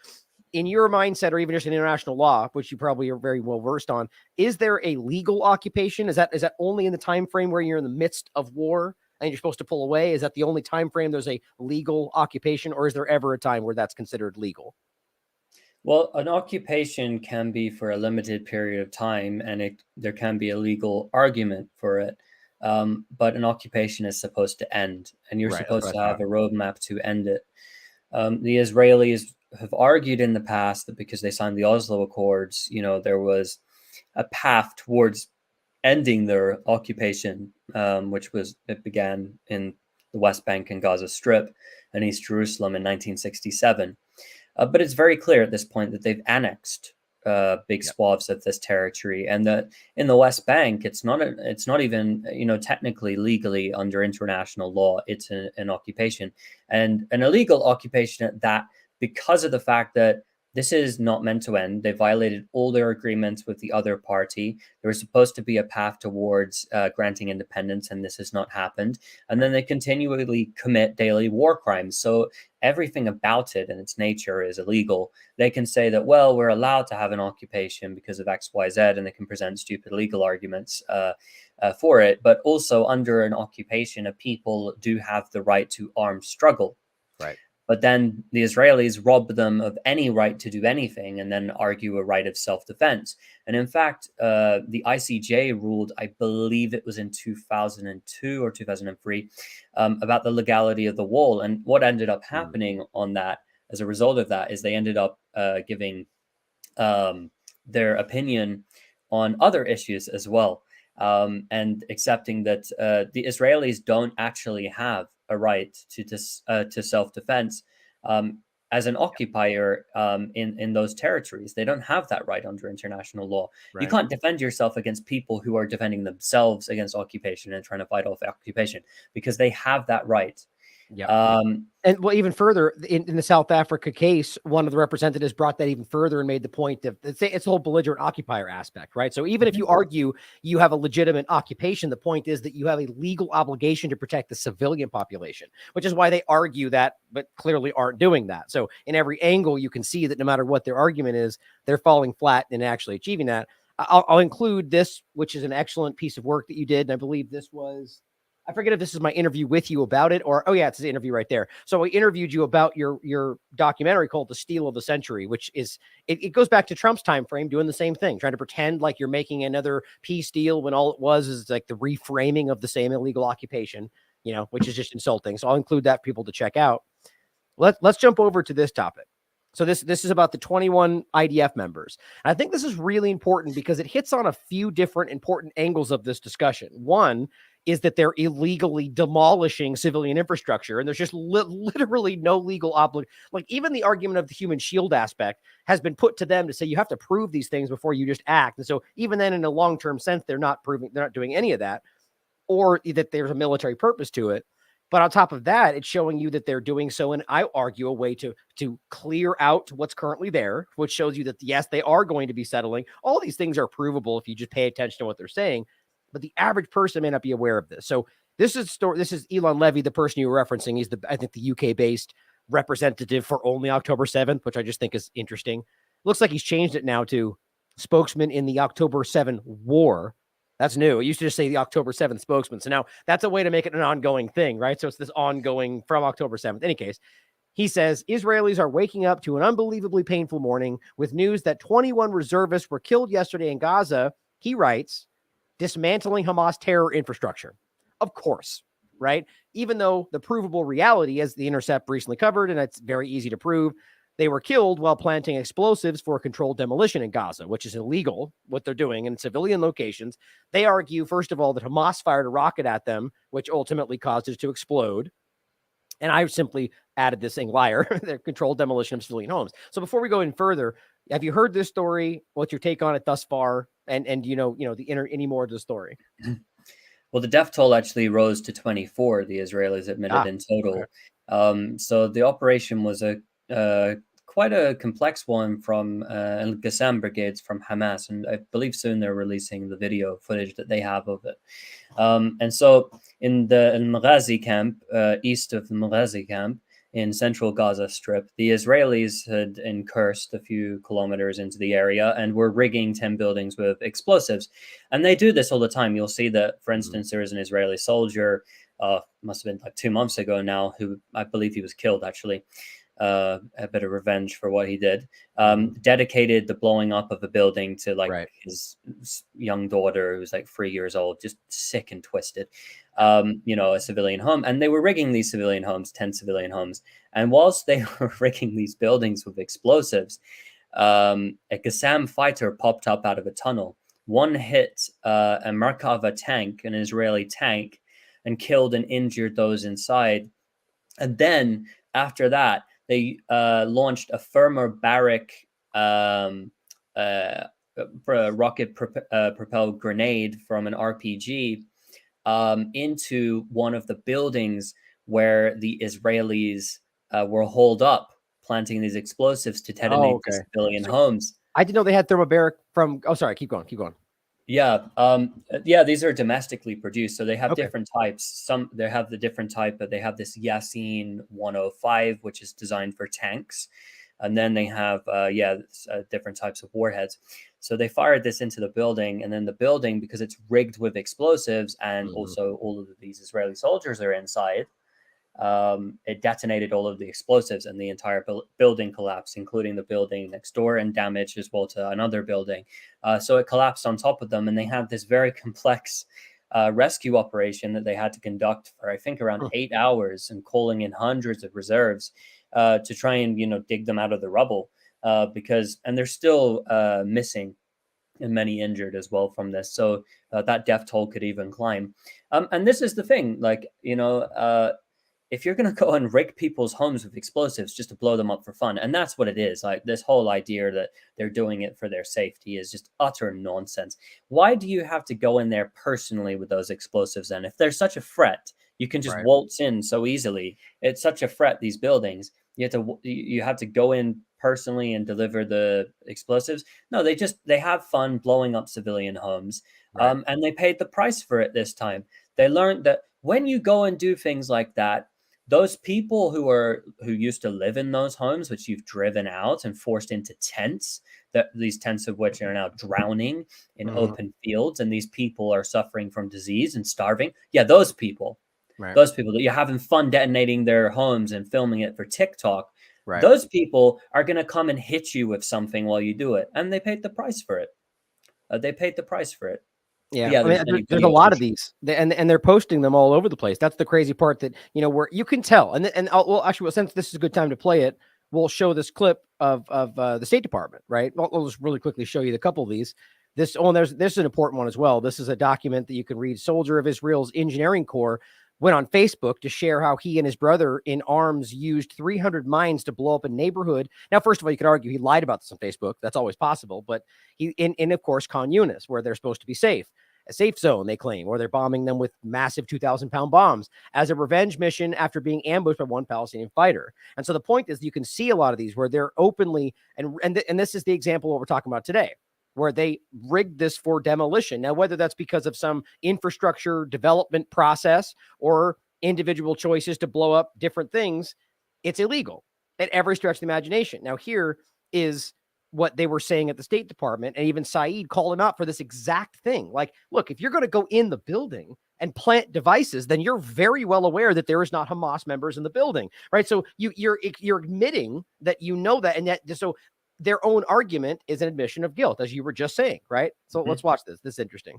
In your mindset, or even just in international law, which you probably are very well versed on, is there a legal occupation? Is that only in the time frame where you're in the midst of war and you're supposed to pull away? Is that the only time frame there's a legal occupation, or is there ever a time where that's considered legal? Well, an occupation can be for a limited period of time, and there can be a legal argument for it. But an occupation is supposed to end, and you're supposed to have a roadmap to end it. The Israelis have argued in the past that because they signed the Oslo Accords, there was a path towards ending their occupation, it began in the West Bank and Gaza Strip and East Jerusalem in 1967. But it's very clear at this point that they've annexed big swaths of this territory, and that in the West Bank, it's not even technically legally under international law. It's an occupation, and an illegal occupation at that, because of the fact that this is not meant to end. They violated all their agreements with the other party. There was supposed to be a path towards granting independence, and this has not happened. And then they continually commit daily war crimes. So everything about it and its nature is illegal. They can say that, well, we're allowed to have an occupation because of X, Y, Z, and they can present stupid legal arguments for it. But also, under an occupation, a people do have the right to armed struggle. Right. But then the Israelis rob them of any right to do anything and then argue a right of self-defense. And in fact, the ICJ ruled, I believe it was in 2002 or 2003, about the legality of the wall. And what ended up happening on that, as a result of that, is they ended up giving their opinion on other issues as well. and accepting that the Israelis don't actually have a right to self-defense as an occupier in those territories. They don't have that right under international law. You Right. can't defend yourself against people who are defending themselves against occupation and trying to fight off occupation, because they have that right. Yeah. And well, even further in the South Africa case, one of the representatives brought that even further and made the point of it's the whole belligerent occupier aspect, right? So even if you argue you have a legitimate occupation, the point is that you have a legal obligation to protect the civilian population, which is why they argue that, but clearly aren't doing that. So in every angle, you can see that no matter what their argument is, they're falling flat in actually achieving that. I'll include this, which is an excellent piece of work that you did. And I believe this was, I forget if this is my interview with you about it or, oh yeah, it's the interview right there. So I interviewed you about your documentary called The Steal of the Century, which is, it goes back to Trump's time frame doing the same thing, trying to pretend like you're making another peace deal when all it was is like the reframing of the same illegal occupation, which is just insulting. So I'll include that for people to check out. Let's jump over to this topic. So this is about the 21 IDF members. And I think this is really important because it hits on a few different important angles of this discussion. One is that they're illegally demolishing civilian infrastructure, and there's just literally no legal obligation. Like even the argument of the human shield aspect has been put to them to say you have to prove these things before you just act. And so even then, in a long-term sense, they're not doing any of that, or that there's a military purpose to it. But on top of that, it's showing you that they're doing so, and I argue a way to clear out what's currently there, which shows you that, yes, they are going to be settling. All these things are provable if you just pay attention to what they're saying, but the average person may not be aware of this. So this is Elon Levy, the person you were referencing. He's I think the UK-based representative for only October 7th, which I just think is interesting. Looks like he's changed it now to spokesman in the October 7 war. That's new. It used to just say the October 7th spokesman. So now that's a way to make it an ongoing thing, right? So it's this ongoing from October 7th. In any case, he says Israelis are waking up to an unbelievably painful morning with news that 21 reservists were killed yesterday in Gaza. He writes, dismantling Hamas terror infrastructure. Of course, right? Even though the provable reality, as The Intercept recently covered, and it's very easy to prove, they were killed while planting explosives for controlled demolition in Gaza, which is illegal, what they're doing in civilian locations. They argue, first of all, that Hamas fired a rocket at them, which ultimately caused it to explode. And I simply added this thing, liar, their controlled demolition of civilian homes. So before we go in further, have you heard this story? What's your take on it thus far? And any more of the story? Well, the death toll actually rose to 24, the Israelis admitted in total. Okay. So the operation was quite a complex one from Al-Qassam brigades from Hamas, and I believe soon they're releasing the video footage that they have of it. And so in the Al-Maghazi camp, east of the Maghazi camp in central Gaza Strip, the Israelis had incursed a few kilometers into the area and were rigging 10 buildings with explosives. And they do this all the time. You'll see that, for instance, there is an Israeli soldier, must have been like 2 months ago now, who I believe he was killed actually. A bit of revenge for what he did, dedicated the blowing up of a building to his young daughter who's like 3 years old, just sick and twisted, a civilian home. And they were rigging these civilian homes, 10 civilian homes. And whilst they were rigging these buildings with explosives, a Qassam fighter popped up out of a tunnel. One hit a Merkava tank, an Israeli tank, and killed and injured those inside. And then after that, they launched a thermobaric rocket-propelled grenade from an RPG into one of the buildings where the Israelis were holed up, planting these explosives to detonate the civilian homes. I didn't know they had thermobaric from... Oh, sorry. Keep going. Yeah. These are domestically produced. So they have different types. They have the different type, but they have this Yasin 105, which is designed for tanks. And then they have, different types of warheads. So they fired this into the building, and then the building, because it's rigged with explosives and also all of these Israeli soldiers are inside, it detonated all of the explosives and the entire building collapsed, including the building next door, and damage as well to another building. So it collapsed on top of them, and they had this very complex rescue operation that they had to conduct for, I think, around 8 hours, and calling in hundreds of reserves to try and, dig them out of the rubble, because they're still missing and many injured as well from this. So that death toll could even climb. And this is the thing, like, if you're going to go and rig people's homes with explosives just to blow them up for fun, and that's what it is, like this whole idea that they're doing it for their safety is just utter nonsense. Why do you have to go in there personally with those explosives then? If they're such a threat, you can just waltz in so easily. It's such a threat, these buildings. You have to go in personally and deliver the explosives. No, they have fun blowing up civilian homes. And they paid the price for it this time. They learned that when you go and do things like that, those people who used to live in those homes, which you've driven out and forced into tents, that these tents of which are now drowning in open fields, and these people are suffering from disease and starving. Yeah, those people that you're having fun detonating their homes and filming it for TikTok, those people are going to come and hit you with something while you do it, and they paid the price for it. Yeah, I mean, there's a lot of these, and they're posting them all over the place. That's the crazy part, that where you can tell. Since this is a good time to play it, we'll show this clip of the State Department, right? We'll just really quickly show you a couple of these. There's an important one as well. This is a document that you can read. Soldier of Israel's Engineering Corps went on Facebook to share how he and his brother in arms used 300 mines to blow up a neighborhood. Now, first of all, you could argue he lied about this on Facebook. That's always possible. But of course, Khan Yunis, where they're supposed to be safe. A safe zone, they claim, or they're bombing them with massive 2,000-pound bombs as a revenge mission after being ambushed by one Palestinian fighter. And so the point is, you can see a lot of these where they're openly, and this is the example of what we're talking about today, where they rigged this for demolition. Now, whether that's because of some infrastructure development process or individual choices to blow up different things, it's illegal at every stretch of the imagination. Now, here is what they were saying at the State Department, and even Saeed called him out for this exact thing. Like, look, if you're going to go in the building and plant devices, then you're very well aware that there is not Hamas members in the building, right? So you're admitting that that, and that, so their own argument is an admission of guilt, as you were just saying, right? So let's watch this. This is interesting.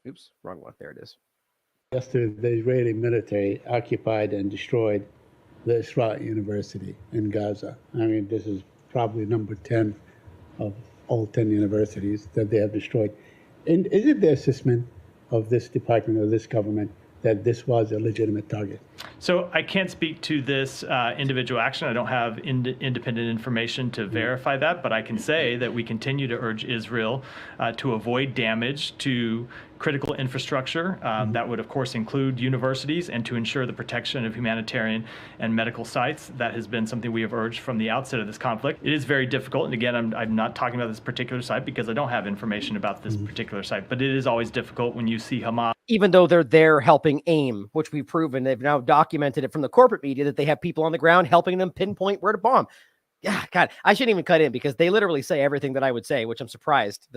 Oops, wrong one. There it is. Yesterday, the Israeli military occupied and destroyed the Isra University in Gaza. I mean, this is probably number 10 of all 10 universities that they have destroyed. And is it the assessment of this department or this government that this was a legitimate target? So I can't speak to this individual action. I don't have independent information to verify that, but I can say that we continue to urge Israel to avoid damage to critical infrastructure. That would, of course, include universities, and to ensure the protection of humanitarian and medical sites. That has been something we have urged from the outset of this conflict. It is very difficult, and again, I'm not talking about this particular site because I don't have information about this particular site, but it is always difficult when you see Hamas. Even though they're there helping AIM, which we've proven, they've now documented it from the corporate media that they have people on the ground helping them pinpoint where to bomb. Yeah, God, I shouldn't even cut in because they literally say everything that I would say, which I'm surprised.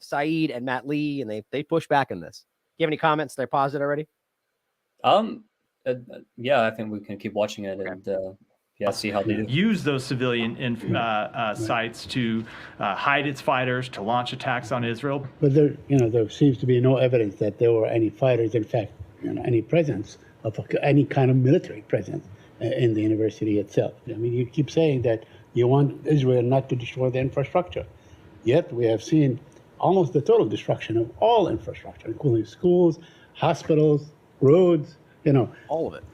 Saeed and Matt Lee, and they push back on this. Do you have any comments? They're paused it already? Yeah, I think we can keep watching it and see how they do. Use those civilian sites to hide its fighters, to launch attacks on Israel. But there seems to be no evidence that there were any fighters. In fact, any presence of any kind of military presence in the university itself. I mean, you keep saying that you want Israel not to destroy the infrastructure, yet we have seen almost the total destruction of all infrastructure, including schools, hospitals, roads, all of it.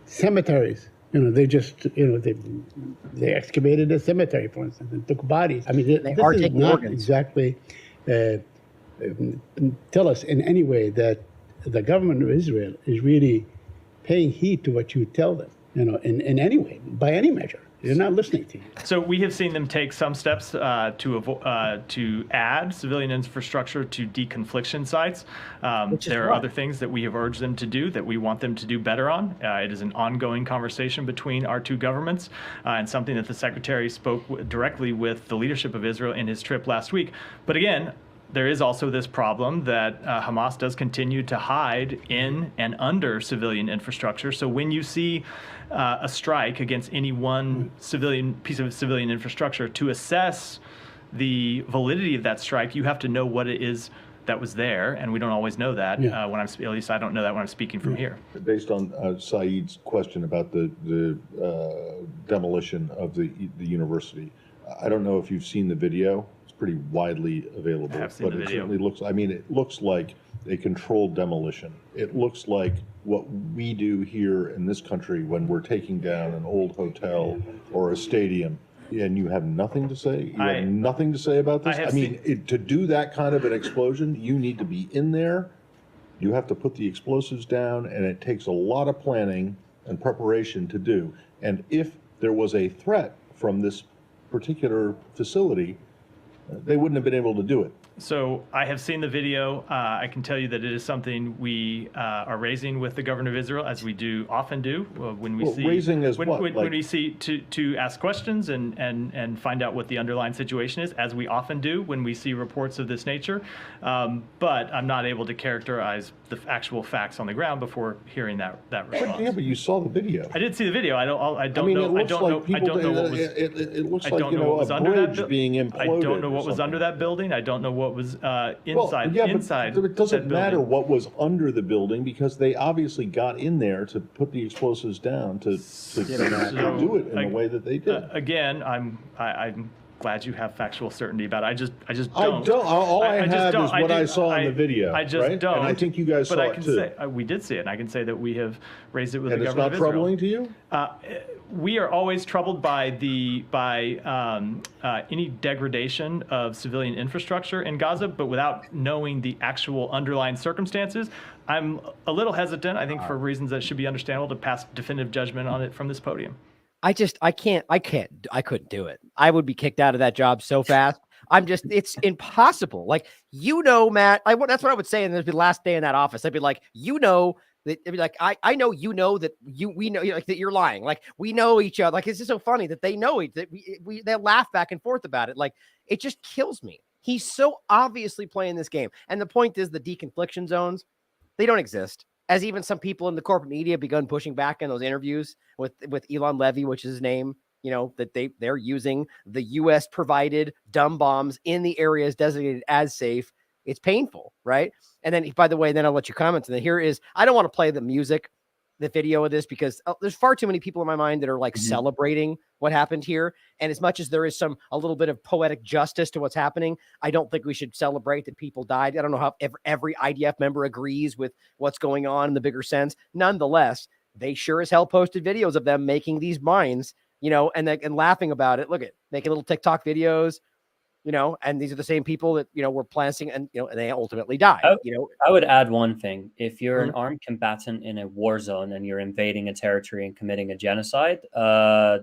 Cemeteries. They just, they excavated a cemetery, for instance, and took bodies. I mean, this is not exactly tell us in any way that the government of Israel is really paying heed to what you tell them, in any way, by any measure. They're not listening to you. So we have seen them take some steps to add civilian infrastructure to deconfliction sites. There are other things that we have urged them to do that we want them to do better on. It is an ongoing conversation between our two governments, and something that the Secretary spoke directly with the leadership of Israel in his trip last week. But again, there is also this problem that Hamas does continue to hide in and under civilian infrastructure. So when you see a strike against any one piece of civilian infrastructure, to assess the validity of that strike, you have to know what it is that was there, and we don't always know that when I'm, at least I don't know that when I'm speaking from here. Based on Saeed's question about the demolition of the university, I don't know if you've seen the video. It's pretty widely available, I have seen but the it video. certainly looks. I mean, it looks like a controlled demolition. It looks like what we do here in this country when we're taking down an old hotel or a stadium. And you have nothing to say? You have nothing to say about this? I mean, to do that kind of an explosion, you need to be in there. You have to put the explosives down, and it takes a lot of planning and preparation to do. And if there was a threat from this particular facility, they wouldn't have been able to do it. So I have seen the video. I can tell you that it is something we are raising with the governor of Israel, as we often do when we see raising as when we see to ask questions and find out what the underlying situation is, as we often do when we see reports of this nature. But I'm not able to characterize the actual facts on the ground before hearing that response. Yeah, but you saw the video. I did see the video. I don't mean, know. it looks like a bridge being imploded. I don't know what was under that building. I don't know what was inside. But it doesn't matter what was under the building, because they obviously got in there to put the explosives down to do it in the way that they did. Again, I'm glad you have factual certainty about it. I just don't. All I have is what I saw in the video. I just don't. And I think you guys saw it too. Say, we did see it, and I can say that we have raised it with and the government of Israel. Israel. And it's not troubling to you? We are always troubled by any degradation of civilian infrastructure in Gaza, but without knowing the actual underlying circumstances. I'm a little hesitant, I think, for reasons that should be understandable, to pass definitive judgment on it from this podium. I couldn't do it. I would be kicked out of that job so fast. It's impossible. Like, Matt, that's what I would say. And there'd be the last day in that office. I'd be like, that it'd be like, I know, that we know, like, that you're lying. Like, we know each other. Like, it's just so funny that they know that they laugh back and forth about it. Like, it just kills me. He's so obviously playing this game. And the point is, the deconfliction zones, they don't exist. As even some people in the corporate media begun pushing back in those interviews with Elon Levy, which is his name, that they're using the U.S. provided dumb bombs in the areas designated as safe. It's painful, right? And then, by the way, then I'll let you comment. And then I don't want to play the video of this, because there's far too many people in my mind that are like celebrating what happened here. And as much as there is a little bit of poetic justice to what's happening, I don't think we should celebrate that people died. I don't know how every IDF member agrees with what's going on in the bigger sense. Nonetheless, they sure as hell posted videos of them making these mines, and laughing about it. Look at making little TikTok videos, and these are the same people that, were planting and they ultimately died. I would add one thing. If you're an armed combatant in a war zone and you're invading a territory and committing a genocide, I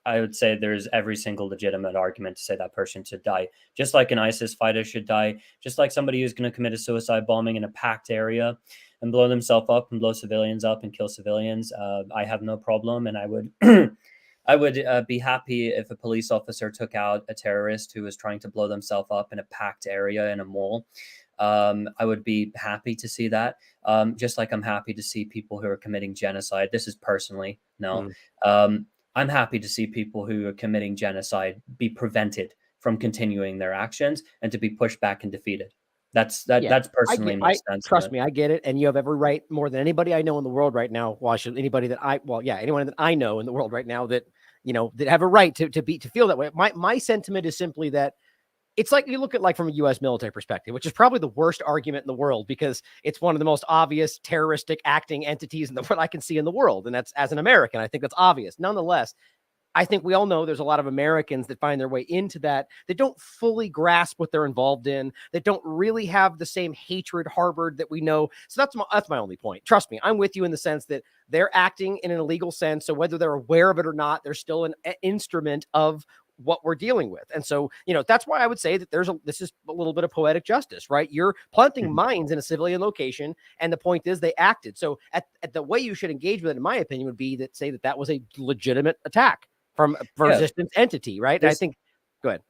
would say there's every single legitimate argument to say that person should die. Just like an ISIS fighter should die, just like somebody who's going to commit a suicide bombing in a packed area and blow themselves up and blow civilians up and kill civilians. I have no problem. And I would I would be happy if a police officer took out a terrorist who was trying to blow themselves up in a packed area in a mall. I would be happy to see that. Just like I'm happy to see people who are committing genocide. This is personally, I'm happy to see people who are committing genocide be prevented from continuing their actions and to be pushed back and defeated. That's personally my stance. Trust me, I get it. And you have every right, more than anybody I know in the world right now. Anyone that I know in the world right now that, that have a right to feel that way. My sentiment is simply that it's like, you look at, like, from a U.S. military perspective, which is probably the worst argument in the world, because it's one of the most obvious terroristic acting entities in the world I can see in the world. And that's, as an American, I think that's obvious. Nonetheless, I think we all know there's a lot of Americans that find their way into that don't fully grasp what they're involved in, that don't really have the same hatred harbored that we know. So that's my only point. Trust me, I'm with you in the sense that they're acting in an illegal sense. So whether they're aware of it or not, they're still an instrument of what we're dealing with. And so, that's why I would say that this is a little bit of poetic justice, right? You're planting mines in a civilian location, and the point is they acted. So at the way you should engage with it, in my opinion, would be that was a legitimate attack from a resistance entity, right? I think, go ahead.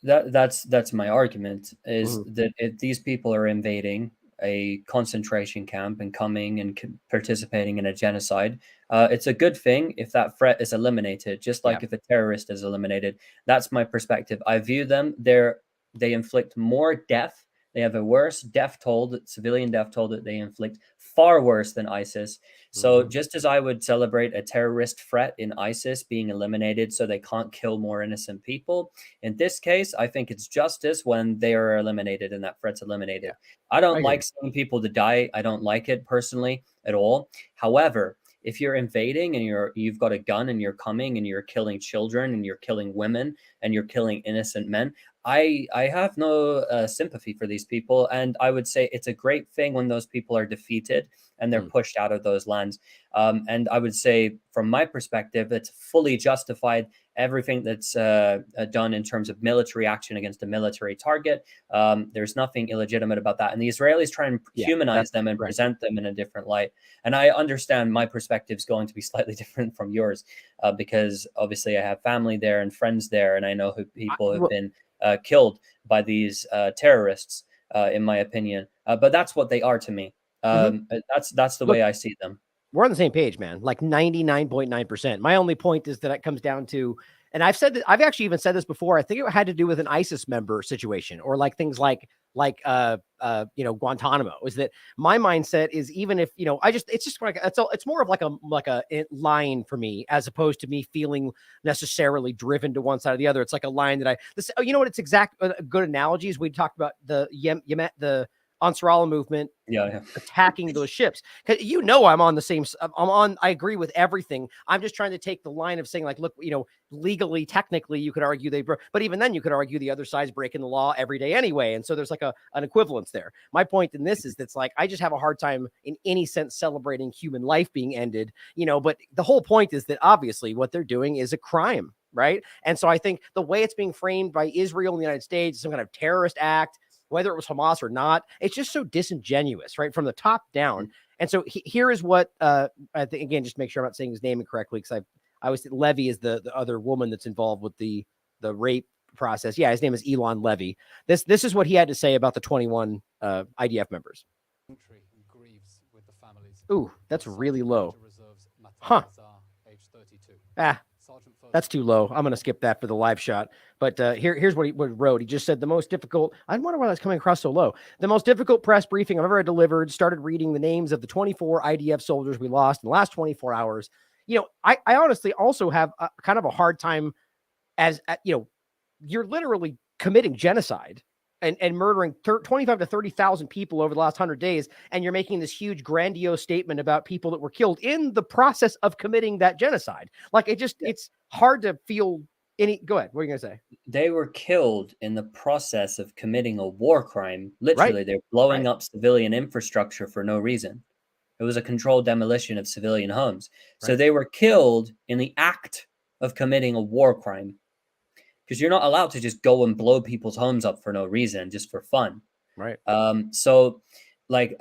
That's my argument, is that if these people are invading a concentration camp and coming and participating in a genocide, it's a good thing if that threat is eliminated, just like if a terrorist is eliminated. That's my perspective. I view them, they inflict more death They have a worse death toll, civilian death toll that they inflict, far worse than ISIS. So just as I would celebrate a terrorist threat in ISIS being eliminated so they can't kill more innocent people, in this case, I think it's justice when they are eliminated and that threat's eliminated. I don't like seeing people to die. I don't like it personally at all. However, if you're invading and you've got a gun and you're coming and you're killing children and you're killing women and you're killing innocent men, I have no sympathy for these people. And I would say it's a great thing when those people are defeated and they're pushed out of those lands. And I would say, from my perspective, it's fully justified. Everything that's done in terms of military action against a military target, there's nothing illegitimate about that. And the Israelis try and humanize them and present them in a different light. And I understand my perspective is going to be slightly different from yours, because obviously I have family there and friends there, and I know who people have been killed by these terrorists, in my opinion. But that's what they are to me. That's the way I see them. We're on the same page, man. Like 99.9%. My only point is that it comes down to, and I've said that, I've actually even said this before. I think it had to do with an ISIS member situation, or like things like Guantanamo. Is that my mindset is, even if, it's just like, it's more of like a line for me, as opposed to me feeling necessarily driven to one side or the other. It's like a line that it's exact good analogies. We talked about the Ansar Allah movement attacking those ships. Because I'm on the same. I agree with everything. I'm just trying to take the line of saying, like, look, legally, technically, you could argue but even then, you could argue the other side's breaking the law every day anyway. And so there's like an equivalence there. My point in this is that's like, I just have a hard time in any sense celebrating human life being ended. But the whole point is that obviously what they're doing is a crime, right? And so I think the way it's being framed by Israel and the United States, some kind of terrorist act, whether it was Hamas or not, it's just so disingenuous, right? From the top down. And so here is what, I think, again, just make sure I'm not saying his name incorrectly, because I always think Levy is the other woman that's involved with the rape process. Yeah, his name is Elon Levy. This is what he had to say about the 21 IDF members. Ooh, that's really low. Huh. That's too low. I'm going to skip that for the live shot. But here's what he wrote. He just said, the most difficult, I wonder why that's coming across so low. The most difficult press briefing I've ever had delivered. Started reading the names of the 24 IDF soldiers we lost in the last 24 hours. I honestly also have kind of a hard time you're literally committing genocide and murdering 25 to 30,000 people over the last 100 days. And you're making this huge grandiose statement about people that were killed in the process of committing that genocide. Like, it's hard to feel any, go ahead. What are you going to say? They were killed in the process of committing a war crime. Literally, they're blowing up civilian infrastructure for no reason. It was a controlled demolition of civilian homes. So they were killed in the act of committing a war crime. Because you're not allowed to just go and blow people's homes up for no reason, just for fun. Right. So like,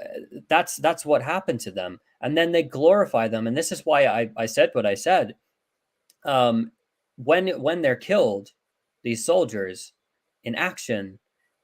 that's what happened to them. And then they glorify them. And this is why I said what I said. When they're killed, these soldiers in action,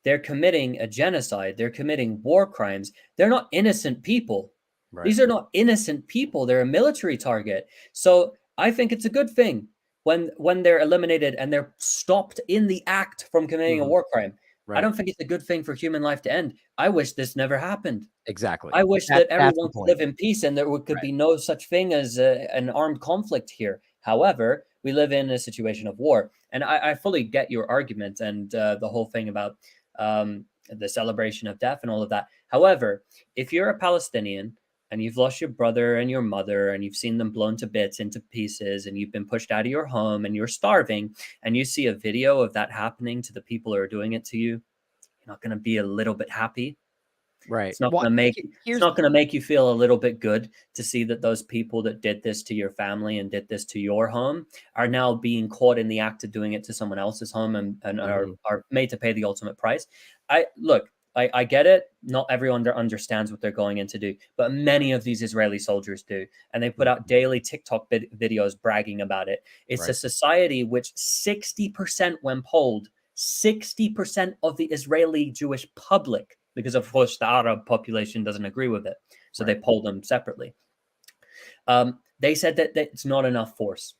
they're committing a genocide. They're committing war crimes. They're not innocent people. Right. These are not innocent people. They're a military target. So I think it's a good thing when they're eliminated and they're stopped in the act from committing a war crime. Right. I don't think it's a good thing for human life to end. I wish this never happened. Exactly. I wish that everyone could live in peace and there could be no such thing as an armed conflict here. However, we live in a situation of war. And I fully get your argument and the whole thing about the celebration of death and all of that. However, if you're a Palestinian and you've lost your brother and your mother and you've seen them blown to bits, into pieces, and you've been pushed out of your home and you're starving, and you see a video of that happening to the people who are doing it to you, you're not going to be a little bit happy. Right. It's not going to make you feel a little bit good to see that those people that did this to your family and did this to your home are now being caught in the act of doing it to someone else's home and are made to pay the ultimate price. I get it. Not everyone understands what they're going in to do, but many of these Israeli soldiers do. And they put out daily TikTok videos bragging about it. It's a society which 60%, when polled, 60% of the Israeli Jewish public, because of course the Arab population doesn't agree with it. So they polled them separately. They said that it's not enough force.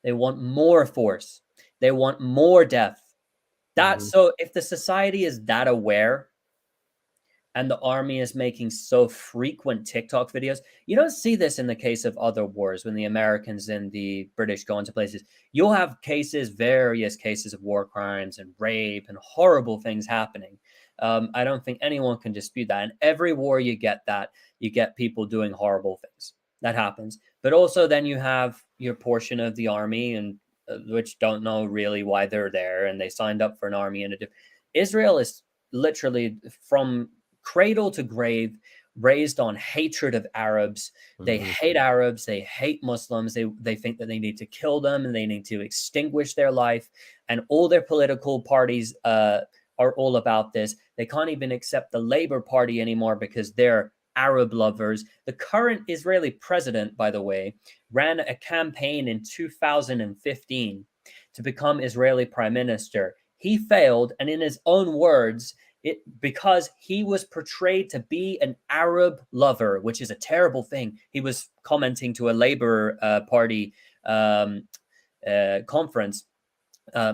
They want more force. They want more death. So if the society is that aware and the army is making so frequent TikTok videos. You don't see this in the case of other wars when the Americans and the British go into places. You'll have various cases of war crimes and rape and horrible things happening. I don't think anyone can dispute that. In every war, you get that. You get people doing horrible things. That happens. But also then you have your portion of the army and which don't know really why they're there, and they signed up for an army. Israel is literally from cradle to grave raised on hatred of Arabs. They hate Arabs. They hate Muslims. They think that they need to kill them and they need to extinguish their life. And all their political parties are all about this. They can't even accept the Labour Party anymore because they're Arab lovers. The current Israeli president, by the way, ran a campaign in 2015 to become Israeli prime minister. He failed, and in his own words, because he was portrayed to be an Arab lover, which is a terrible thing. He was commenting to a Labour Party conference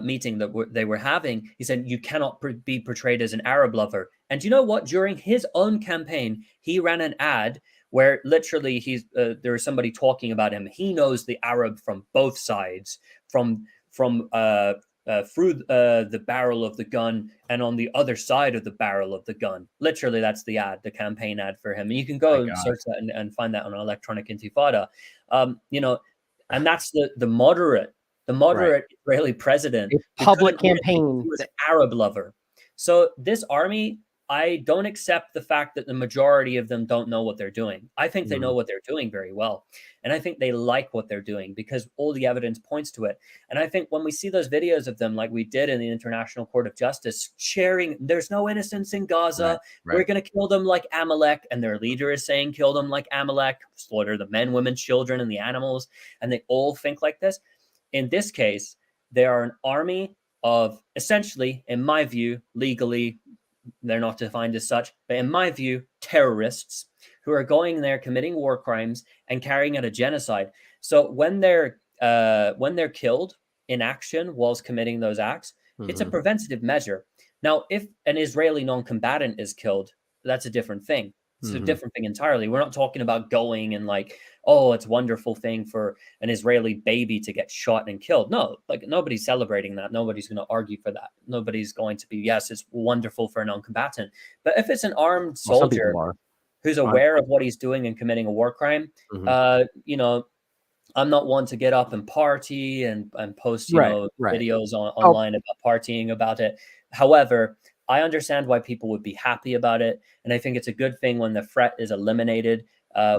meeting that they were having. He said, you cannot be portrayed as an Arab lover. And you know what? During his own campaign, he ran an ad where literally there was somebody talking about him. He knows the Arab from both sides, from through the barrel of the gun and on the other side of the barrel of the gun. Literally, that's the ad, the campaign ad for him. And you can go and search that and find that on Electronic Intifada. And that's the moderate Israeli president. A public campaign. He was an Arab lover. So this army, I don't accept the fact that the majority of them don't know what they're doing. I think they know what they're doing very well. And I think they like what they're doing because all the evidence points to it. And I think when we see those videos of them, like we did in the International Court of Justice, sharing, there's no innocence in Gaza. Right. We're going to kill them like Amalek. And their leader is saying, kill them like Amalek, slaughter the men, women, children, and the animals. And they all think like this. In this case, they are an army of essentially, in my view, legally, they're not defined as such, but in my view, terrorists who are going there committing war crimes and carrying out a genocide. So when they're killed in action whilst committing those acts, it's a preventative measure. Now, if an Israeli non-combatant is killed, that's a different thing. It's a different thing entirely. We're not talking about going and like, oh, it's a wonderful thing for an Israeli baby to get shot and killed. No, like nobody's celebrating that. Nobody's going to argue for that. Nobody's going to be, yes, it's wonderful for a non-combatant. But if it's an armed soldier who's aware of what he's doing and committing a war crime, I'm not one to get up and party and post, videos online about partying about it. However, I understand why people would be happy about it. And I think it's a good thing when the threat is eliminated.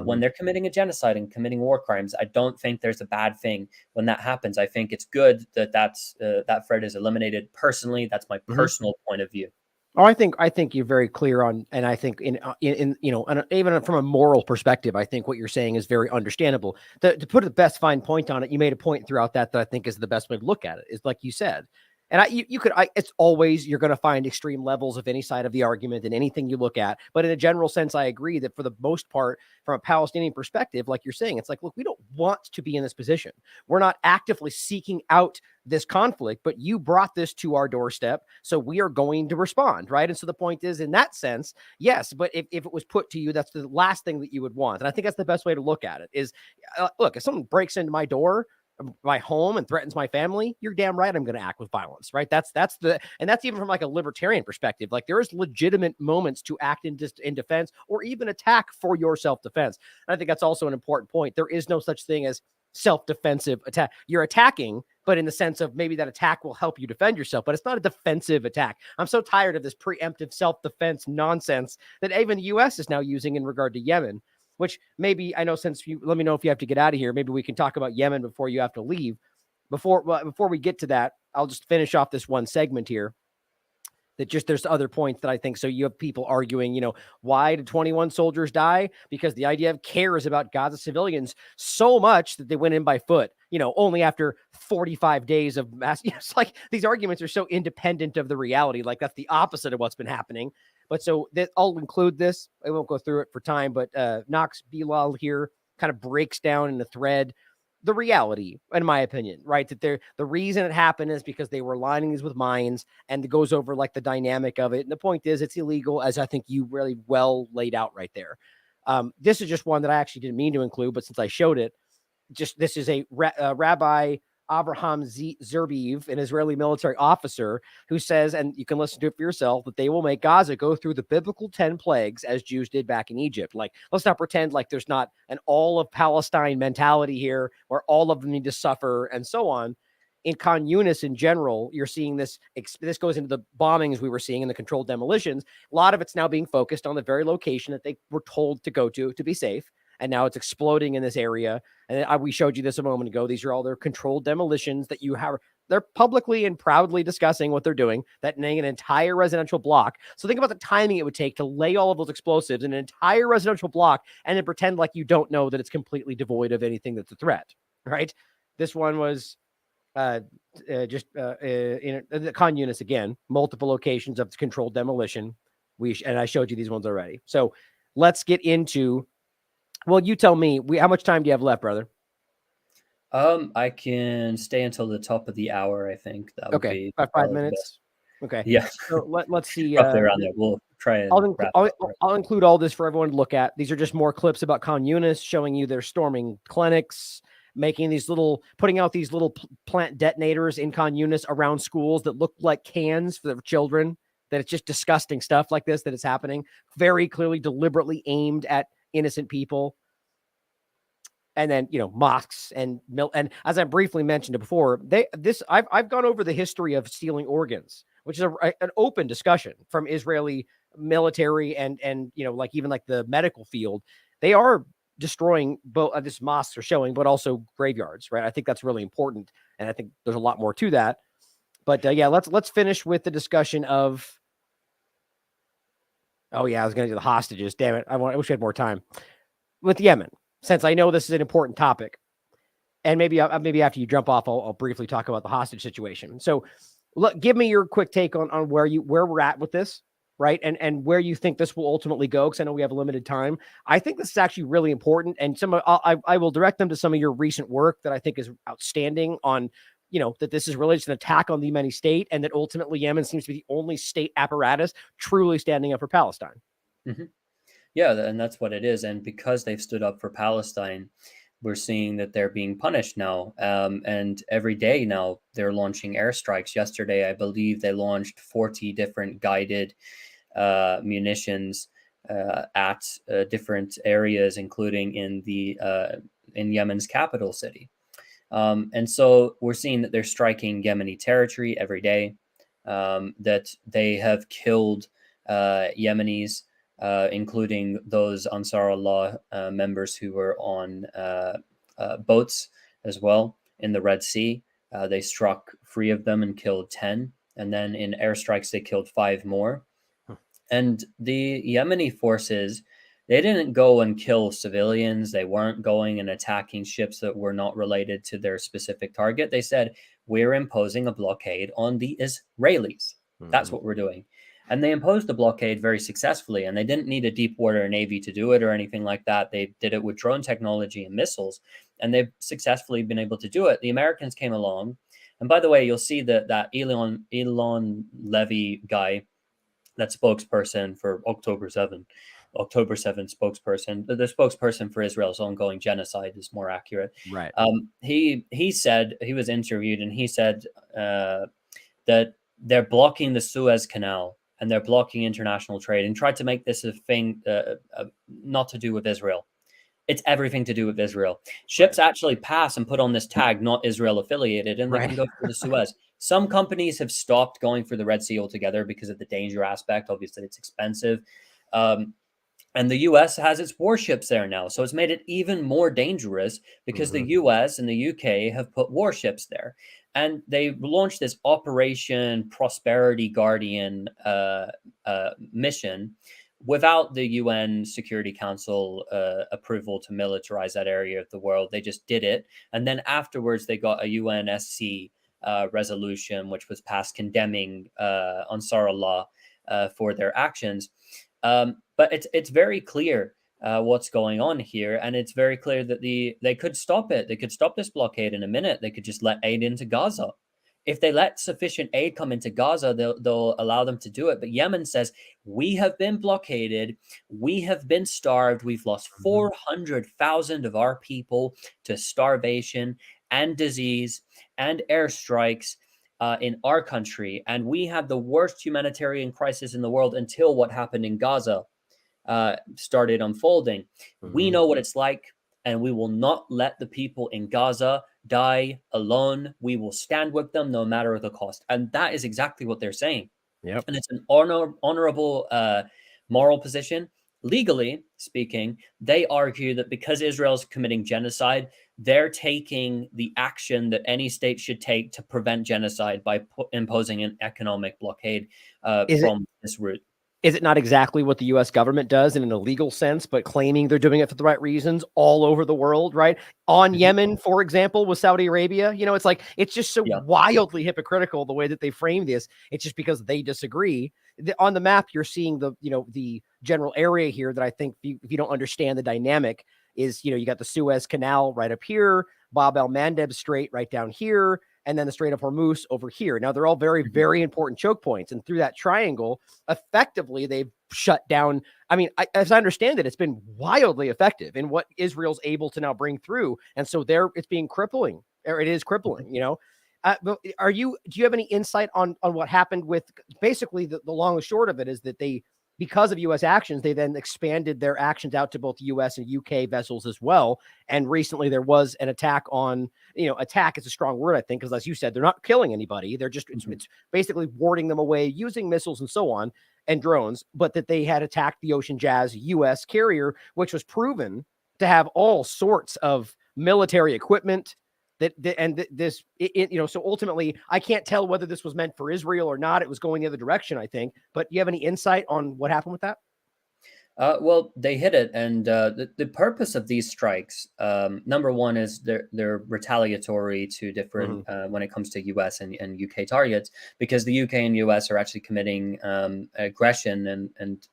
When they're committing a genocide and committing war crimes, I don't think there's a bad thing when that happens. I think it's good that that threat is eliminated. Personally, that's my personal point of view. Oh, I think you're very clear on, and I think in even from a moral perspective, I think what you're saying is very understandable. To put the best fine point on it, you made a point throughout that I think is the best way to look at it. Is like you said. And it's always, you're going to find extreme levels of any side of the argument in anything you look at. But in a general sense, I agree that for the most part, from a Palestinian perspective, like you're saying, it's like, look, we don't want to be in this position. We're not actively seeking out this conflict, but you brought this to our doorstep. So we are going to respond. Right. And so the point is, in that sense, yes. But if it was put to you, that's the last thing that you would want. And I think that's the best way to look at it is, look, if someone breaks into my door, my home and threatens my family, you're damn right I'm going to act with violence, right? That's even from like a libertarian perspective. Like there is legitimate moments to act in defense or even attack for your self-defense. And I think that's also an important point. There is no such thing as self-defensive attack. You're attacking, but in the sense of maybe that attack will help you defend yourself, but it's not a defensive attack. I'm so tired of this preemptive self-defense nonsense that even the U.S. is now using in regard to Yemen. Which maybe, I know, since you let me know if you have to get out of here, maybe we can talk about Yemen before you have to leave. Before we get to that, I'll just finish off this one segment here. There's other points that I think. So you have people arguing, why did 21 soldiers die? Because the IDF cares about Gaza civilians so much that they went in by foot, only after 45 days of mass. It's like these arguments are so independent of the reality. Like that's the opposite of what's been happening. But so I'll include this. I won't go through it for time, but Knox Bilal here kind of breaks down in the thread the reality, in my opinion, right? That the reason it happened is because they were lining these with mines, and it goes over like the dynamic of it. And the point is, it's illegal, as I think you really well laid out right there. This is just one that I actually didn't mean to include, but since I showed it, this is a Rabbi Abraham Zerbiv, an Israeli military officer, who says, and you can listen to it for yourself, that they will make Gaza go through the biblical 10 plagues as Jews did back in Egypt. Like, let's not pretend like there's not an all of Palestine mentality here where all of them need to suffer and so on. In Khan Yunis in general, you're seeing this. This goes into the bombings we were seeing and the controlled demolitions. A lot of it's now being focused on the very location that they were told to go to be safe. And now it's exploding in this area. And we showed you this a moment ago. These are all their controlled demolitions that you have. They're publicly and proudly discussing what they're doing, that an entire residential block. So think about the timing it would take to lay all of those explosives in an entire residential block and then pretend like you don't know that it's completely devoid of anything that's a threat, right? This one was in the Khan Yunis again, multiple locations of controlled demolition. And I showed you these ones already. So let's get into. Well, you tell me. How much time do you have left, brother? I can stay until the top of the hour. I think that would be about 5 minutes. Okay. Yeah. So let's see. Roughly around there. We'll try and I'll include all this for everyone to look at. These are just more clips about Khan Yunis showing you they're storming clinics, putting out these little plant detonators in Khan Yunis around schools that look like cans for the children. That it's just disgusting stuff like this that is happening. Very clearly, deliberately aimed at innocent people. And then, mosques and as I briefly mentioned before, I've gone over the history of stealing organs, which is an open discussion from Israeli military and like even like the medical field. They are destroying both this mosques are showing, but also graveyards, right? I think that's really important, and I think there's a lot more to that. But let's finish with the discussion of. Oh yeah, I was going to do the hostages. Damn it! I wish I had more time with Yemen, since I know this is an important topic. And maybe after you jump off, I'll briefly talk about the hostage situation. So, give me your quick take on where we're at with this, right? And where you think this will ultimately go, because I know we have a limited time. I think this is actually really important, and I will direct them to some of your recent work that I think is outstanding on. That this is related to an attack on the Yemeni state, and that ultimately Yemen seems to be the only state apparatus truly standing up for Palestine. Mm-hmm. Yeah, and that's what it is. And because they've stood up for Palestine, we're seeing that they're being punished now. And every day now they're launching airstrikes. Yesterday, I believe they launched 40 different guided munitions at different areas, including in Yemen's capital city. And so we're seeing that they're striking Yemeni territory every day, that they have killed Yemenis, including those Ansar Allah members who were on boats as well in the Red Sea. They struck 3 of them and killed 10. And then in airstrikes, they killed 5 more. And the Yemeni forces, they didn't go and kill civilians. They weren't going and attacking ships that were not related to their specific target. They said, we're imposing a blockade on the Israelis. That's what we're doing. And they imposed the blockade very successfully. And they didn't need a deep water navy to do it or anything like that. They did it with drone technology and missiles. And they've successfully been able to do it. The Americans came along. And by the way, you'll see that Elon Levy guy, that spokesperson for October 7 spokesperson, the spokesperson for Israel's ongoing genocide is more accurate. Right. He said, he was interviewed, and he said that they're blocking the Suez Canal and they're blocking international trade, and tried to make this a thing not to do with Israel. It's everything to do with Israel. Ships actually pass and put on this tag, not Israel affiliated, and they can go through the Suez. Some companies have stopped going through the Red Sea altogether because of the danger aspect. Obviously, it's expensive. And the U.S. has its warships there now. So it's made it even more dangerous because the U.S. and the U.K. have put warships there. And they launched this Operation Prosperity Guardian mission without the UN Security Council approval to militarize that area of the world. They just did it. And then afterwards, they got a UNSC resolution, which was passed condemning Ansar Allah for their actions. But it's very clear what's going on here, and it's very clear that they could stop it. They could stop this blockade in a minute. They could just let aid into Gaza. If they let sufficient aid come into Gaza, they'll allow them to do it. But Yemen says, we have been blockaded. We have been starved. We've lost 400,000 of our people to starvation and disease and airstrikes in our country. And we had the worst humanitarian crisis in the world until what happened in Gaza started unfolding. We know what it's like, and we will not let the people in Gaza die alone. We will stand with them no matter the cost. And that is exactly what they're saying. Yep. And it's an honorable moral position. Legally speaking, they argue that because Israel's committing genocide, they're taking the action that any state should take to prevent genocide by imposing an economic blockade from this route. Is it not exactly what the U.S. government does in an illegal sense, but claiming they're doing it for the right reasons all over the world, right? On Yemen, for example, with Saudi Arabia, you know, it's like, it's just so wildly hypocritical the way that they frame this. It's just because they disagree. On the map, you're seeing the, you know, the general area here that I think if you don't understand the dynamic is, you know, you got the Suez Canal right up here, Bab el-Mandeb Strait right down here, and then the Strait of Hormuz over here. Now, they're all very, very important choke points. And through that triangle, effectively, they've shut down. I mean, as I understand it, it's been wildly effective in what Israel's able to now bring through. And so it's being crippling, or it is crippling, you know. Do you have any insight on what happened with basically the long and short of it is that because of U.S. actions, they then expanded their actions out to both U.S. and U.K. vessels as well. And recently there was an attack on, you know, attack is a strong word, I think, because as you said, they're not killing anybody. They're just, it's basically warding them away using missiles and so on and drones, but that they had attacked the Ocean Jazz U.S. carrier, which was proven to have all sorts of military equipment, you know, so ultimately I can't tell whether this was meant for Israel or not. It was going the other direction, I think. But do you have any insight on what happened with that? Well, they hit it, and the purpose of these strikes, number one, is they're retaliatory to different when it comes to U.S. and UK targets, because the UK and US are actually committing aggression and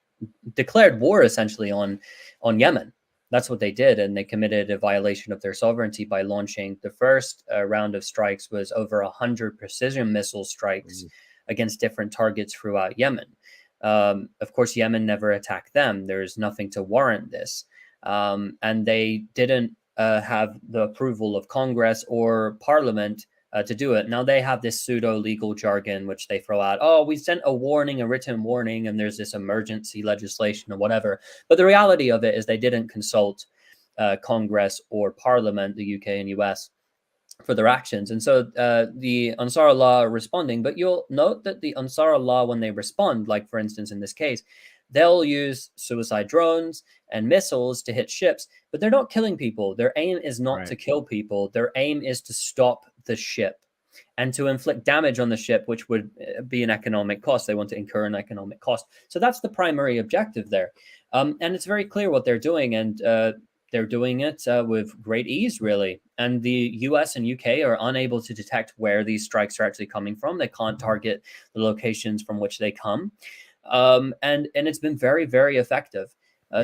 declared war essentially on Yemen. That's what they did, and they committed a violation of their sovereignty by launching the first round of strikes was over 100 precision missile strikes against different targets throughout Yemen. Of course, Yemen never attacked them. There's nothing to warrant this, and they didn't have the approval of Congress or Parliament to do it. Now they have this pseudo-legal jargon which they throw out. Oh, we sent a warning, a written warning, and there's this emergency legislation or whatever. But the reality of it is they didn't consult Congress or Parliament, the UK and US, for their actions. And so the Ansar Allah are responding. But you'll note that the Ansar Allah, when they respond, like for instance in this case, they'll use suicide drones and missiles to hit ships, but they're not killing people. Their aim is not to kill people. Their aim is to stop the ship and to inflict damage on the ship, which would be an economic cost. They want to incur an economic cost. So that's the primary objective there. And it's very clear what they're doing, and they're doing it with great ease, really. And the US and UK are unable to detect where these strikes are actually coming from. They can't target the locations from which they come. And it's been very, very effective.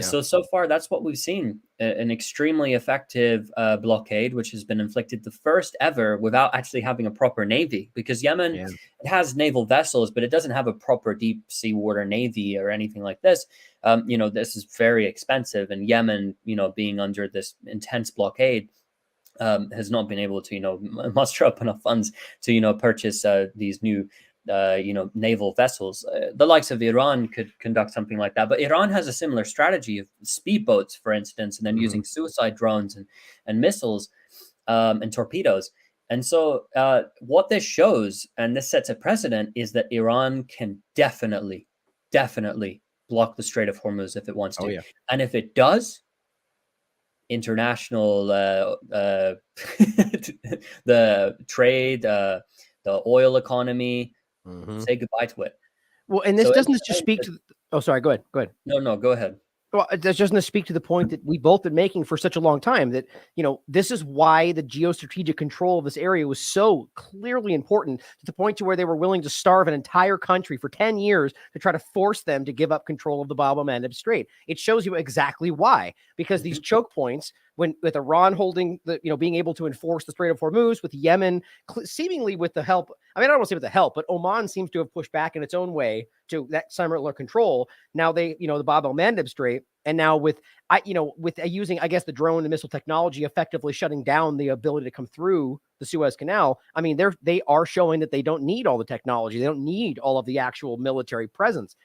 So far, that's what we've seen, an extremely effective blockade, which has been inflicted the first ever without actually having a proper navy, because Yemen it has naval vessels, but it doesn't have a proper deep sea water navy or anything like this. You know, this is very expensive, and Yemen, you know, being under this intense blockade, has not been able to, you know, muster up enough funds to, you know, purchase these new naval vessels. The likes of Iran could conduct something like that, but Iran has a similar strategy of speedboats, for instance, and then using suicide drones and missiles and torpedoes. And so what this shows, and this sets a precedent, is that Iran can definitely block the Strait of Hormuz if it wants to. And if it does, international the trade, the oil economy, say goodbye to it. Well, and this doesn't just speak to. Oh, sorry. Go ahead. No, go ahead. Well, that's just going to speak to the point that we both been making for such a long time, that, this is why the geostrategic control of this area was so clearly important, to the point to where they were willing to starve an entire country for 10 years to try to force them to give up control of the Bab el-Mandeb Strait. It shows you exactly why, because these choke points, with Iran holding being able to enforce the Strait of Hormuz, with Yemen seemingly with the help, I mean, I don't want to say with the help, but Oman seems to have pushed back in its own way to that similar control. Now the Bab el-Mandeb Strait, and now with using, I guess, the drone and missile technology, effectively shutting down the ability to come through the Suez Canal. I mean, they are showing that they don't need all the technology. They don't need all of the actual military presence.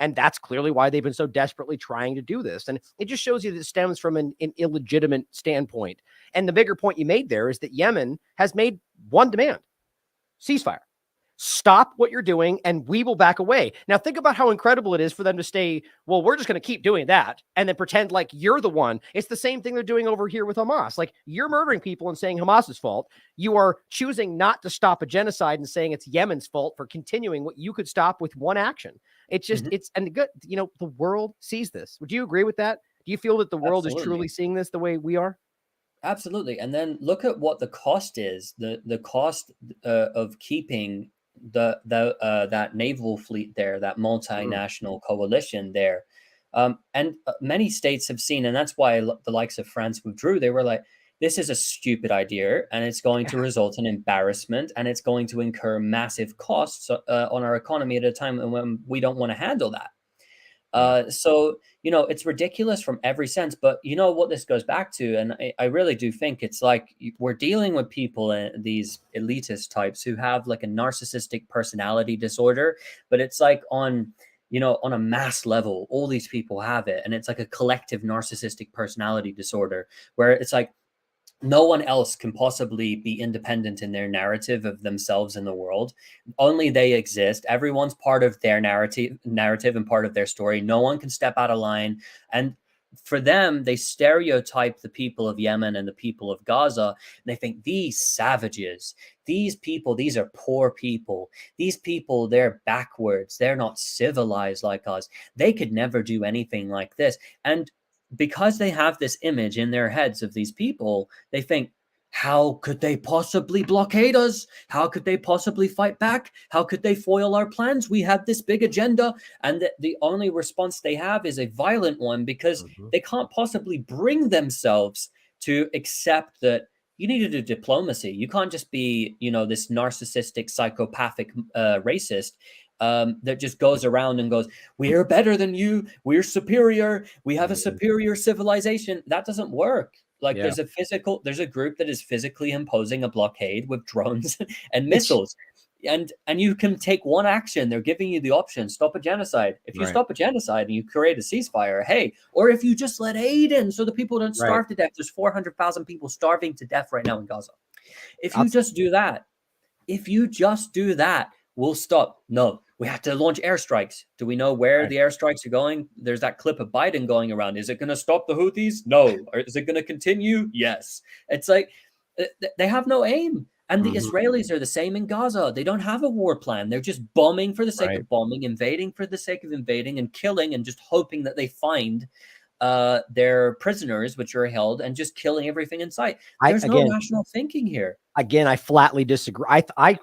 And that's clearly why they've been so desperately trying to do this. And it just shows you that it stems from an illegitimate standpoint. And the bigger point you made there is that Yemen has made one demand: ceasefire. Stop what you're doing and we will back away. Now think about how incredible it is for them to say, well, we're just going to keep doing that, and then pretend like you're the one. It's the same thing they're doing over here with Hamas. Like, you're murdering people and saying Hamas's fault. You are choosing not to stop a genocide and saying it's Yemen's fault for continuing what you could stop with one action. It's just, and good, the world sees this. Would you agree with that? Do you feel that the world is truly seeing this the way we are? Absolutely. And then look at what the cost is. The cost of keeping that naval fleet there, that multinational coalition there. And many states have seen, and that's why the likes of France withdrew. They were like, this is a stupid idea, and it's going to result in embarrassment, and it's going to incur massive costs on our economy at a time when we don't want to handle that. So, it's ridiculous from every sense. But you know what this goes back to? And I really do think it's like we're dealing with people, these elitist types, who have like a narcissistic personality disorder. But it's like on a mass level, all these people have it. And it's like a collective narcissistic personality disorder, where it's like no one else can possibly be independent in their narrative of themselves in the world. Only they exist. Everyone's part of their narrative and part of their story. No one can step out of line. And for them, they stereotype the people of Yemen and the people of Gaza. They think these savages, these people, these are poor people. These people, they're backwards. They're not civilized like us. They could never do anything like this. And because they have this image in their heads of these people, they think, how could they possibly blockade us? How could they possibly fight back? How could they foil our plans? We have this big agenda. And the only response they have is a violent one, because they can't possibly bring themselves to accept that you need to do diplomacy. You can't just be, this narcissistic, psychopathic racist that just goes around and goes, we're better than you, we're superior, we have a superior civilization. That doesn't work. Like, there's a group that is physically imposing a blockade with drones and missiles. And you can take one action. They're giving you the option: stop a genocide. If you stop a genocide and you create a ceasefire, hey, or if you just let aid in so the people don't starve to death. There's 400,000 people starving to death right now in Gaza. If you just do that, we'll stop. No, we have to launch airstrikes. Do we know where the airstrikes are going? There's that clip of Biden going around. Is it going to stop the Houthis? No. Or is it going to continue? Yes. It's like they have no aim. And the Israelis are the same in Gaza. They don't have a war plan. They're just bombing for the sake of bombing, invading for the sake of invading, and killing, and just hoping that they find their prisoners, which are held, and just killing everything in sight. There's no rational thinking here. Again, I flatly disagree.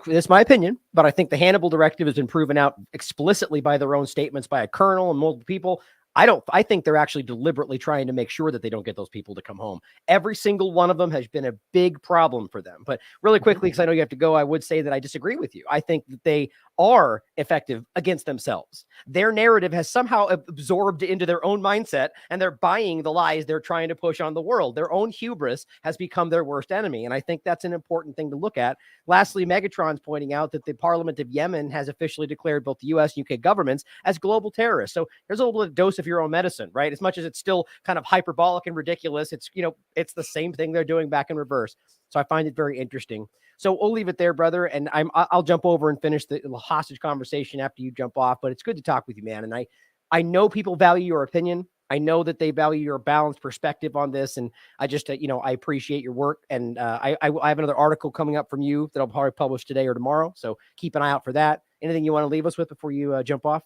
That's my opinion, but I think the Hannibal Directive has been proven out explicitly by their own statements by a colonel and multiple people. I think they're actually deliberately trying to make sure that they don't get those people to come home. Every single one of them has been a big problem for them. But really quickly, because I know you have to go, I would say that I disagree with you. I think that they are effective against themselves. Their narrative has somehow absorbed into their own mindset, and they're buying the lies they're trying to push on the world. Their own hubris has become their worst enemy. And I think that's an important thing to look at. Lastly, Megatron's pointing out that the Parliament of Yemen has officially declared both the US and UK governments as global terrorists. So there's a little dose of your own medicine, right? As much as it's still kind of hyperbolic and ridiculous, it's, it's the same thing they're doing back in reverse. So I find it very interesting. So we'll leave it there, brother. And I'll jump over and finish the hostage conversation after you jump off, but it's good to talk with you, man. And I know people value your opinion. I know that they value your balanced perspective on this. And I just, I appreciate your work. And I have another article coming up from you that I'll probably publish today or tomorrow. So keep an eye out for that. Anything you want to leave us with before you jump off?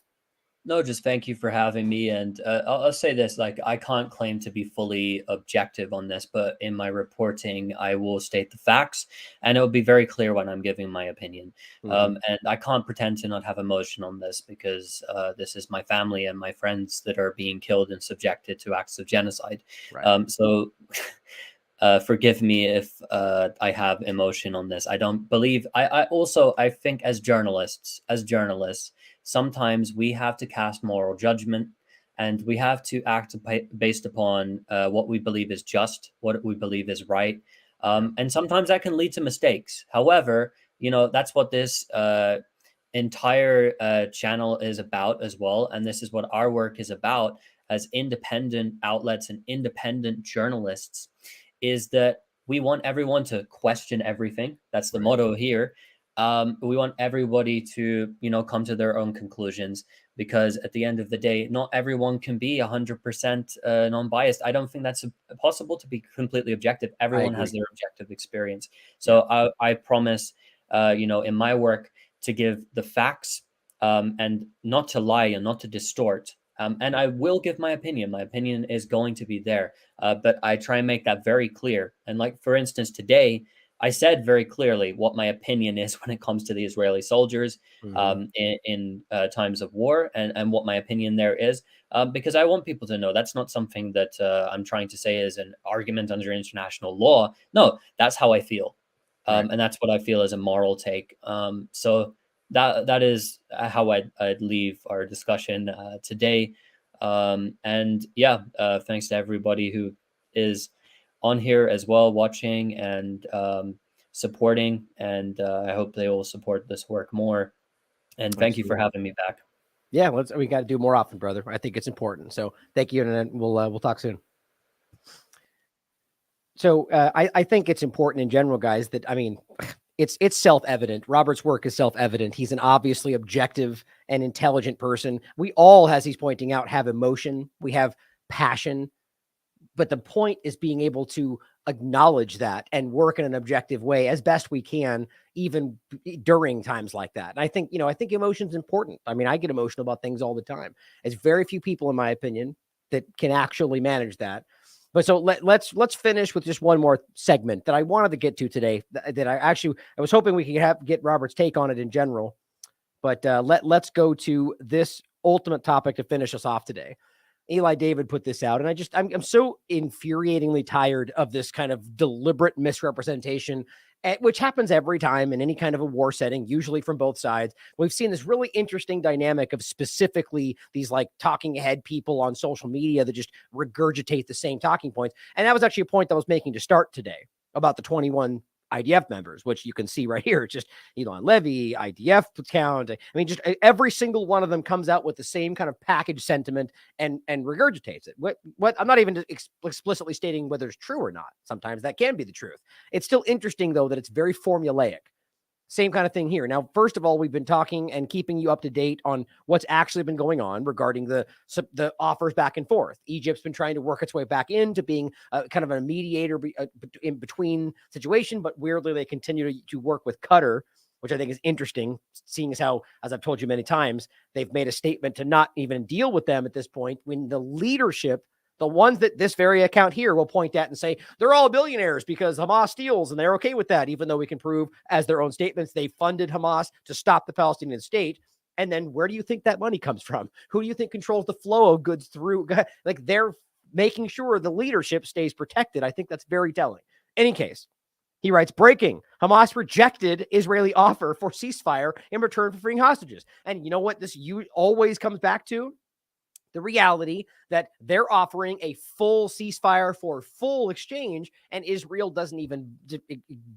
No, just thank you for having me. And I'll say this, like, I can't claim to be fully objective on this, but in my reporting, I will state the facts, and it will be very clear when I'm giving my opinion. And I can't pretend to not have emotion on this, because this is my family and my friends that are being killed and subjected to acts of genocide. Right. So forgive me if I have emotion on this. I don't believe. I think as journalists, sometimes we have to cast moral judgment, and we have to act based upon what we believe is just, what we believe is right. And sometimes that can lead to mistakes. However, that's what this entire channel is about as well. And this is what our work is about as independent outlets and independent journalists, is that we want everyone to question everything. That's the motto here. We want everybody to, come to their own conclusions, because at the end of the day, not everyone can be 100% non-biased. I don't think that's possible to be completely objective. Everyone has their objective experience. So I promise, in my work, to give the facts, and not to lie and not to distort. And I will give my opinion. My opinion is going to be there, but I try and make that very clear. And like, for instance, today, I said very clearly what my opinion is when it comes to the Israeli soldiers in times of war, and what my opinion there is, because I want people to know that's not something that I'm trying to say is an argument under international law. No, that's how I feel. And that's what I feel is a moral take. So that is how I'd leave our discussion today. And yeah, thanks to everybody who is on here as well, watching and supporting. And I hope they will support this work more. And thank you for having me back. Yeah, we got to do more often, brother. I think it's important. So thank you, and then we'll talk soon. So I think it's important in general, guys, that, I mean, it's self-evident. Robert's work is self-evident. He's an obviously objective and intelligent person. We all, as he's pointing out, have emotion. We have passion. But the point is being able to acknowledge that and work in an objective way as best we can, even during times like that. And I think emotion's important. I mean, I get emotional about things all the time. There's very few people, in my opinion, that can actually manage that. But so let's finish with just one more segment that I wanted to get to today, that I was hoping we could get Robert's take on it in general. But let's go to this ultimate topic to finish us off today. Eli David put this out, and I'm so infuriatingly tired of this kind of deliberate misrepresentation, which happens every time in any kind of a war setting, usually from both sides. We've seen this really interesting dynamic of specifically these like talking head people on social media that just regurgitate the same talking points. And that was actually a point that I was making to start today about the 21 IDF members, which you can see right here. It's just Elon Levy, IDF count. I mean, just every single one of them comes out with the same kind of package sentiment and regurgitates it. What I'm not even explicitly stating whether it's true or not. Sometimes that can be the truth. It's still interesting, though, that it's very formulaic. Same kind of thing here. Now, first of all, we've been talking and keeping you up to date on what's actually been going on regarding the offers back and forth. Egypt's been trying to work its way back into being kind of a mediator in between situation, but weirdly, they continue to work with Qatar, which I think is interesting, seeing as how, as I've told you many times, they've made a statement to not even deal with them at this point, when the leadership, the ones that this very account here will point at and say, they're all billionaires because Hamas steals and they're okay with that, even though we can prove, as their own statements, they funded Hamas to stop the Palestinian state. And then where do you think that money comes from? Who do you think controls the flow of goods through? Like, they're making sure the leadership stays protected. I think that's very telling. Any case, he writes, breaking, Hamas rejected Israeli offer for ceasefire in return for freeing hostages. And you know what this always comes back to? The reality that they're offering a full ceasefire for full exchange, and Israel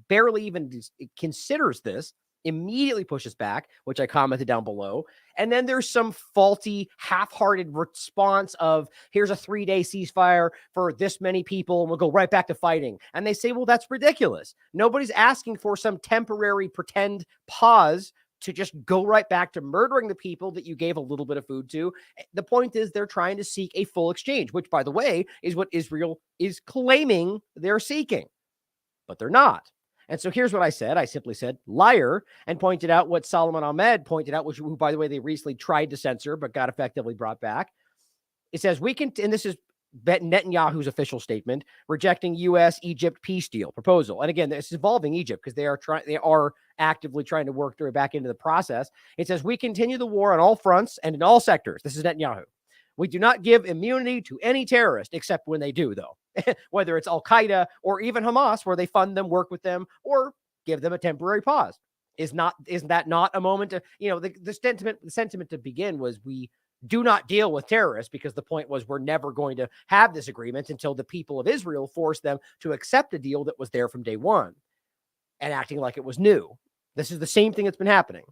barely even considers this, immediately pushes back, which I commented down below. And then there's some faulty, half-hearted response of, here's a 3-day ceasefire for this many people, and we'll go right back to fighting. And they say, well, that's ridiculous. Nobody's asking for some temporary pretend pause to just go right back to murdering the people that you gave a little bit of food to. The point is they're trying to seek a full exchange, which, by the way, is what Israel is claiming they're seeking. But they're not. And so here's what I said. I simply said, liar, and pointed out what Solomon Ahmed pointed out, who, by the way, they recently tried to censor, but got effectively brought back. It says, we can, and this is Netanyahu's official statement, rejecting U.S.-Egypt peace deal proposal. And again, this is involving Egypt because they are actively trying to work their way back into the process. It says, we continue the war on all fronts and in all sectors. This is Netanyahu. We do not give immunity to any terrorist, except when they do, though. Whether it's Al-Qaeda or even Hamas, where they fund them, work with them, or give them a temporary pause. Isn't that not a moment to, the sentiment to begin was, we do not deal with terrorists, because the point was, we're never going to have this agreement until the people of Israel force them to accept a deal that was there from day one, and acting like it was new. This is the same thing that's been happening.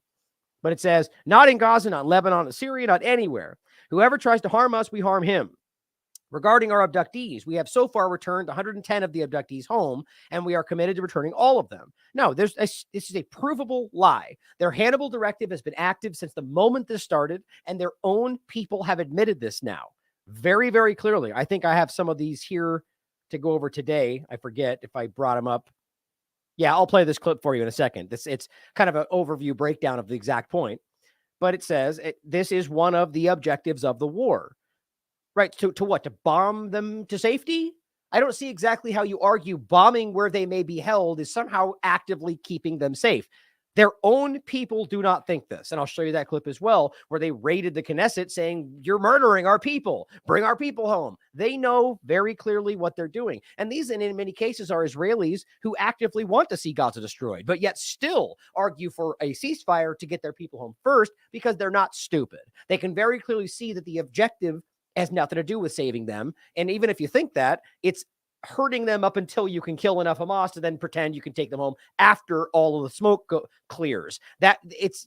But it says, not in Gaza, not in Lebanon, not Syria, not anywhere. Whoever tries to harm us, we harm him. Regarding our abductees, we have so far returned 110 of the abductees home, and we are committed to returning all of them. No, this is a provable lie. Their Hannibal directive has been active since the moment this started, and their own people have admitted this now very, very clearly. I think I have some of these here to go over today. I forget if I brought them up. Yeah, I'll play this clip for you in a second. It's kind of an overview breakdown of the exact point, but it says this is one of the objectives of the war. Right. To what? To bomb them to safety? I don't see exactly how you argue bombing where they may be held is somehow actively keeping them safe. Their own people do not think this. And I'll show you that clip as well, where they raided the Knesset saying, you're murdering our people. Bring our people home. They know very clearly what they're doing. And these, in many cases, are Israelis who actively want to see Gaza destroyed, but yet still argue for a ceasefire to get their people home first, because they're not stupid. They can very clearly see that the objective has nothing to do with saving them. And even if you think that, it's hurting them up until you can kill enough Hamas to then pretend you can take them home after all of the smoke clears. That it's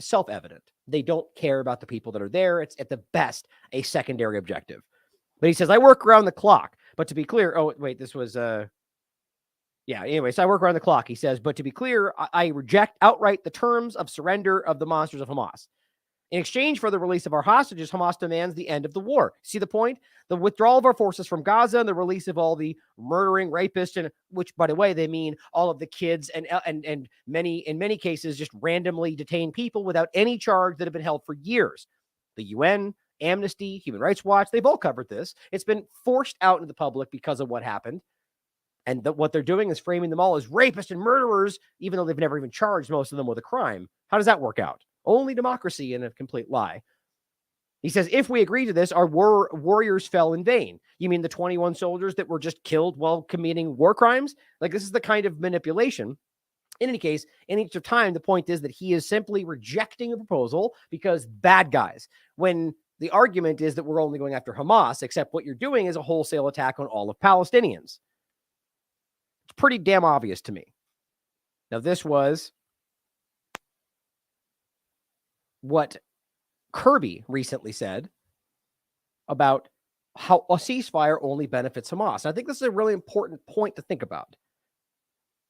self-evident. They don't care about the people that are there. It's at the best a secondary objective. But he says, I work around the clock. But to be clear, oh, wait, this was, anyway, so I work around the clock. He says, but to be clear, I reject outright the terms of surrender of the monsters of Hamas. In exchange for the release of our hostages, Hamas demands the end of the war. See the point? The withdrawal of our forces from Gaza and the release of all the murdering rapists, and which, by the way, they mean all of the kids and in many cases, just randomly detained people without any charge that have been held for years. The UN, Amnesty, Human Rights Watch, they've all covered this. It's been forced out into the public because of what happened. And what they're doing is framing them all as rapists and murderers, even though they've never even charged most of them with a crime. How does that work out? Only democracy and a complete lie. He says, if we agree to this, our warriors fell in vain. You mean the 21 soldiers that were just killed while committing war crimes? Like, this is the kind of manipulation. In any case, in each of time, the point is that he is simply rejecting a proposal because bad guys. When the argument is that we're only going after Hamas, except what you're doing is a wholesale attack on all of Palestinians. It's pretty damn obvious to me. Now, this was what Kirby recently said about how a ceasefire only benefits Hamas. And I think this is a really important point to think about.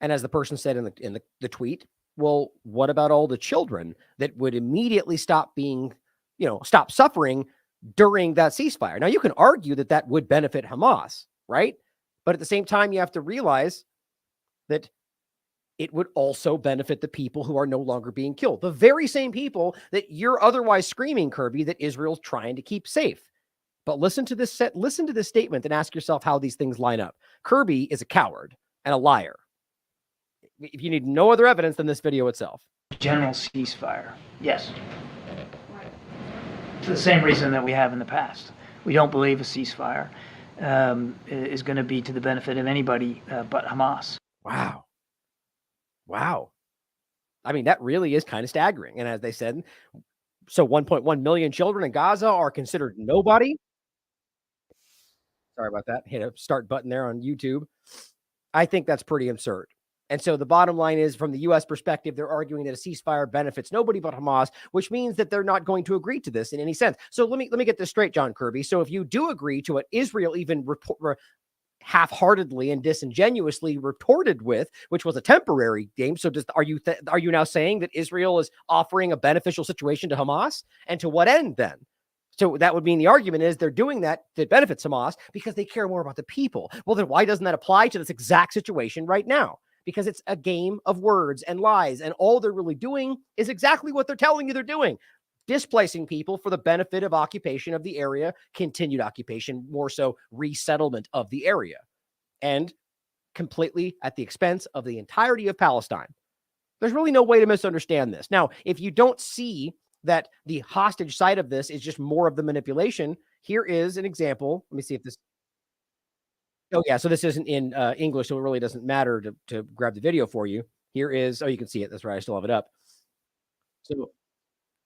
And as the person said in the tweet, well, what about all the children that would immediately stop suffering during that ceasefire? Now, you can argue that that would benefit Hamas, right? But at the same time, you have to realize that it would also benefit the people who are no longer being killed. The very same people that you're otherwise screaming, Kirby, that Israel's trying to keep safe. But listen to this statement and ask yourself how these things line up. Kirby is a coward and a liar. If you need no other evidence than this video itself. General ceasefire. Yes. For the same reason that we have in the past. We don't believe a ceasefire is going to be to the benefit of anybody but Hamas. Wow. I mean, that really is kind of staggering. And as they said, so 1.1 million children in Gaza are considered nobody. Sorry about that. Hit a start button there on YouTube. I think that's pretty absurd. And so the bottom line is, from the U.S. perspective, they're arguing that a ceasefire benefits nobody but Hamas, which means that they're not going to agree to this in any sense. So let me get this straight, John Kirby. So if you do agree to what Israel even half-heartedly and disingenuously retorted with, which was a temporary game. So are you now saying that Israel is offering a beneficial situation to Hamas? And to what end then? So that would mean the argument is they're doing that benefits Hamas because they care more about the people. Well, then why doesn't that apply to this exact situation right now? Because it's a game of words and lies, and all they're really doing is exactly what they're telling you they're doing. Displacing people for the benefit of occupation of the area, continued occupation, more so resettlement of the area, and completely at the expense of the entirety of Palestine. There's really no way to misunderstand this. Now, if you don't see that the hostage side of this is just more of the manipulation, here is an example. Let me see if this. Oh, yeah. So this isn't in English, so it really doesn't matter to grab the video for you. Here is, oh, you can see it. That's right. I still have it up. So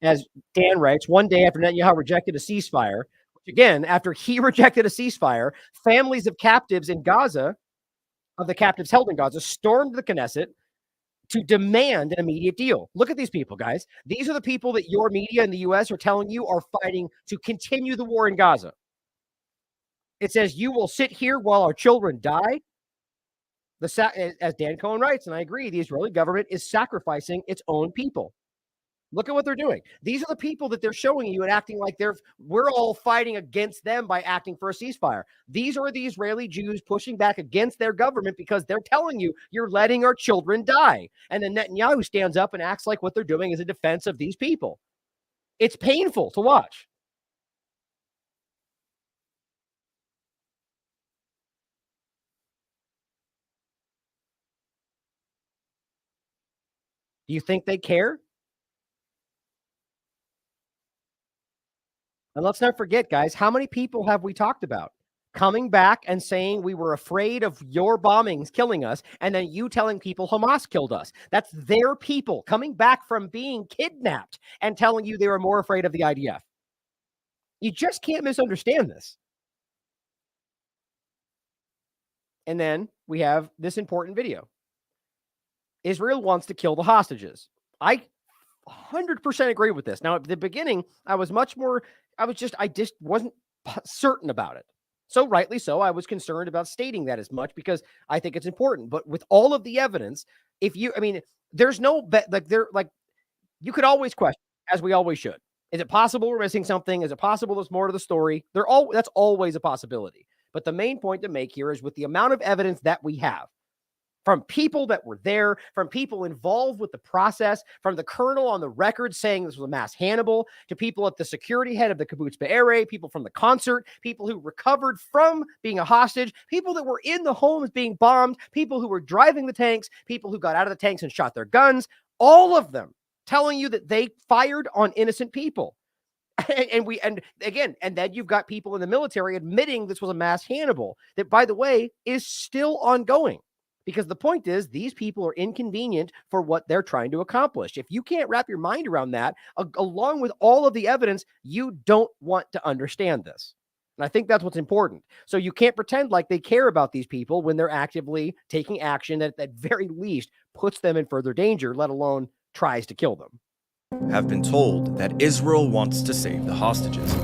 as Dan writes, one day after Netanyahu rejected a ceasefire, which again, after he rejected a ceasefire, families of captives in Gaza, of the captives held in Gaza, stormed the Knesset to demand an immediate deal. Look at these people, guys. These are the people that your media in the U.S. are telling you are fighting to continue the war in Gaza. It says, you will sit here while our children die. As Dan Cohen writes, and I agree, the Israeli government is sacrificing its own people. Look at what they're doing. These are the people that they're showing you and acting like we're all fighting against them by acting for a ceasefire. These are the Israeli Jews pushing back against their government because they're telling you you're letting our children die. And then Netanyahu stands up and acts like what they're doing is a defense of these people. It's painful to watch. Do you think they care? And let's not forget, guys, how many people have we talked about coming back and saying we were afraid of your bombings killing us, and then you telling people Hamas killed us? That's their people coming back from being kidnapped and telling you they were more afraid of the IDF. You just can't misunderstand this. And then we have this important video. Israel wants to kill the hostages. I 100% agree with this. Now, at the beginning, I just wasn't certain about it. So rightly so, I was concerned about stating that as much because I think it's important. But with all of the evidence, there's no, you could always question, as we always should. Is it possible we're missing something? Is it possible there's more to the story? That's always a possibility. But the main point to make here is with the amount of evidence that we have, from people that were there, from people involved with the process, from the colonel on the record saying this was a mass Hannibal, to people at the security head of the kibbutz Be'eri, people from the concert, people who recovered from being a hostage, people that were in the homes being bombed, people who were driving the tanks, people who got out of the tanks and shot their guns, all of them telling you that they fired on innocent people. And then you've got people in the military admitting this was a mass Hannibal that, by the way, is still ongoing. Because the point is, these people are inconvenient for what they're trying to accomplish. If you can't wrap your mind around that, along with all of the evidence, you don't want to understand this. And I think that's what's important. So you can't pretend like they care about these people when they're actively taking action that at very least puts them in further danger, let alone tries to kill them. Have been told that Israel wants to save the hostages.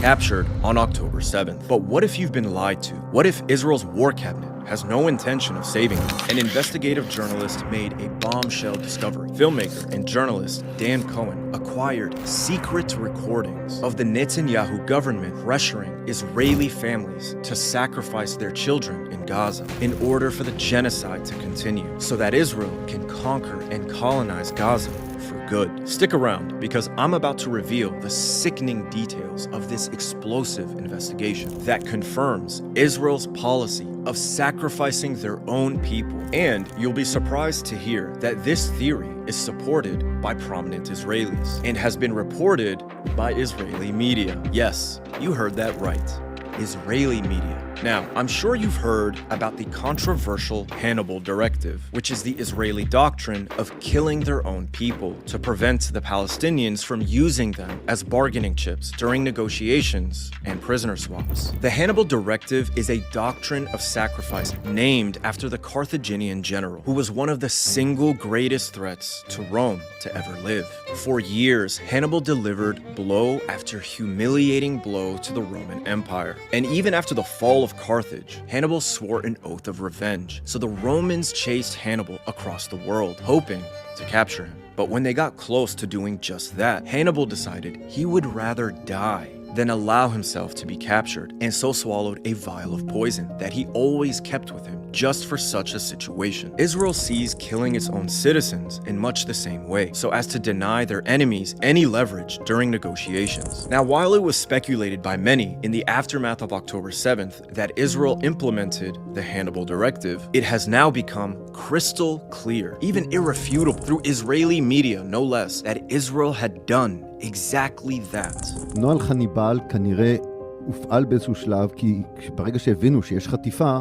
Captured on October 7th. But what if you've been lied to? What if Israel's war cabinet has no intention of saving them? An investigative journalist made a bombshell discovery. Filmmaker and journalist Dan Cohen acquired secret recordings of the Netanyahu government pressuring Israeli families to sacrifice their children in Gaza in order for the genocide to continue, so that Israel can conquer and colonize Gaza for good. Stick around, because I'm about to reveal the sickening details of this explosive investigation that confirms Israel's policy of sacrificing their own people. And you'll be surprised to hear that this theory is supported by prominent Israelis and has been reported by Israeli media. Yes, you heard that right. Israeli media. Now, I'm sure you've heard about the controversial Hannibal Directive, which is the Israeli doctrine of killing their own people to prevent the Palestinians from using them as bargaining chips during negotiations and prisoner swaps. The Hannibal Directive is a doctrine of sacrifice named after the Carthaginian general, who was one of the single greatest threats to Rome to ever live. For years, Hannibal delivered blow after humiliating blow to the Roman Empire. And even after the fall of Carthage, Hannibal swore an oath of revenge. So the Romans chased Hannibal across the world, hoping to capture him. But when they got close to doing just that, Hannibal decided he would rather die than allow himself to be captured, and so swallowed a vial of poison that he always kept with him just for such a situation. Israel sees killing its own citizens in much the same way, so as to deny their enemies any leverage during negotiations. Now, while it was speculated by many in the aftermath of October 7th that Israel implemented the Hannibal Directive, it has now become crystal clear, even irrefutable through Israeli media no less, that Israel had done exactly that. נוהל חניבל כנראה הופעל באיזשהו שלב, כי ברגע שהבינו שיש חטיפה,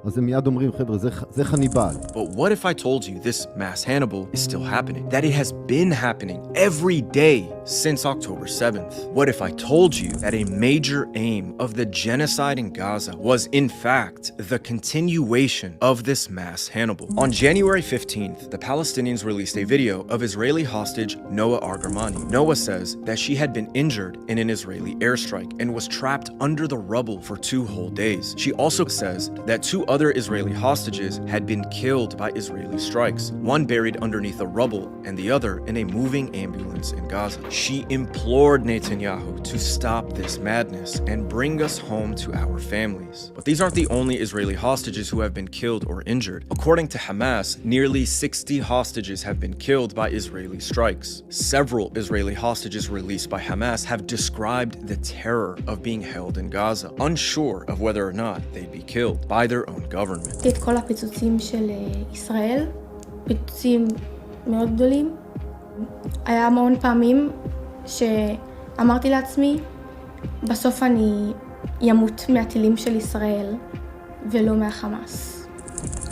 אז הם מיד אומרים, חבר'ה, זה חניבל. But what if I told you this mass Hannibal is still happening? That it has been happening every day since October 7th? What if I told you that a major aim of the genocide in Gaza was in fact the continuation of this mass Hannibal? On January 15th, the Palestinians released a video of Israeli hostage Noah Argamani. Noah says that she had been injured in an Israeli airstrike and was trapped under the rubble for 2 whole days. She also says that 2 other Israeli hostages had been killed by Israeli strikes, one buried underneath the rubble and the other in a moving ambulance in Gaza. She implored Netanyahu to stop this madness and bring us home to our families. But these aren't the only Israeli hostages who have been killed or injured. According to Hamas, nearly 60 hostages have been killed by Israeli strikes. Several Israeli hostages released by Hamas have described the terror of being held in Gaza, unsure of whether or not they'd be killed by their own government. את כל הפיצוצים של ישראל, פיצוצים מאוד גדולים. היה המון פעמים שאמרתי לעצמי, בסוף אני ימות מהטילים של ישראל ולא מהחמאס.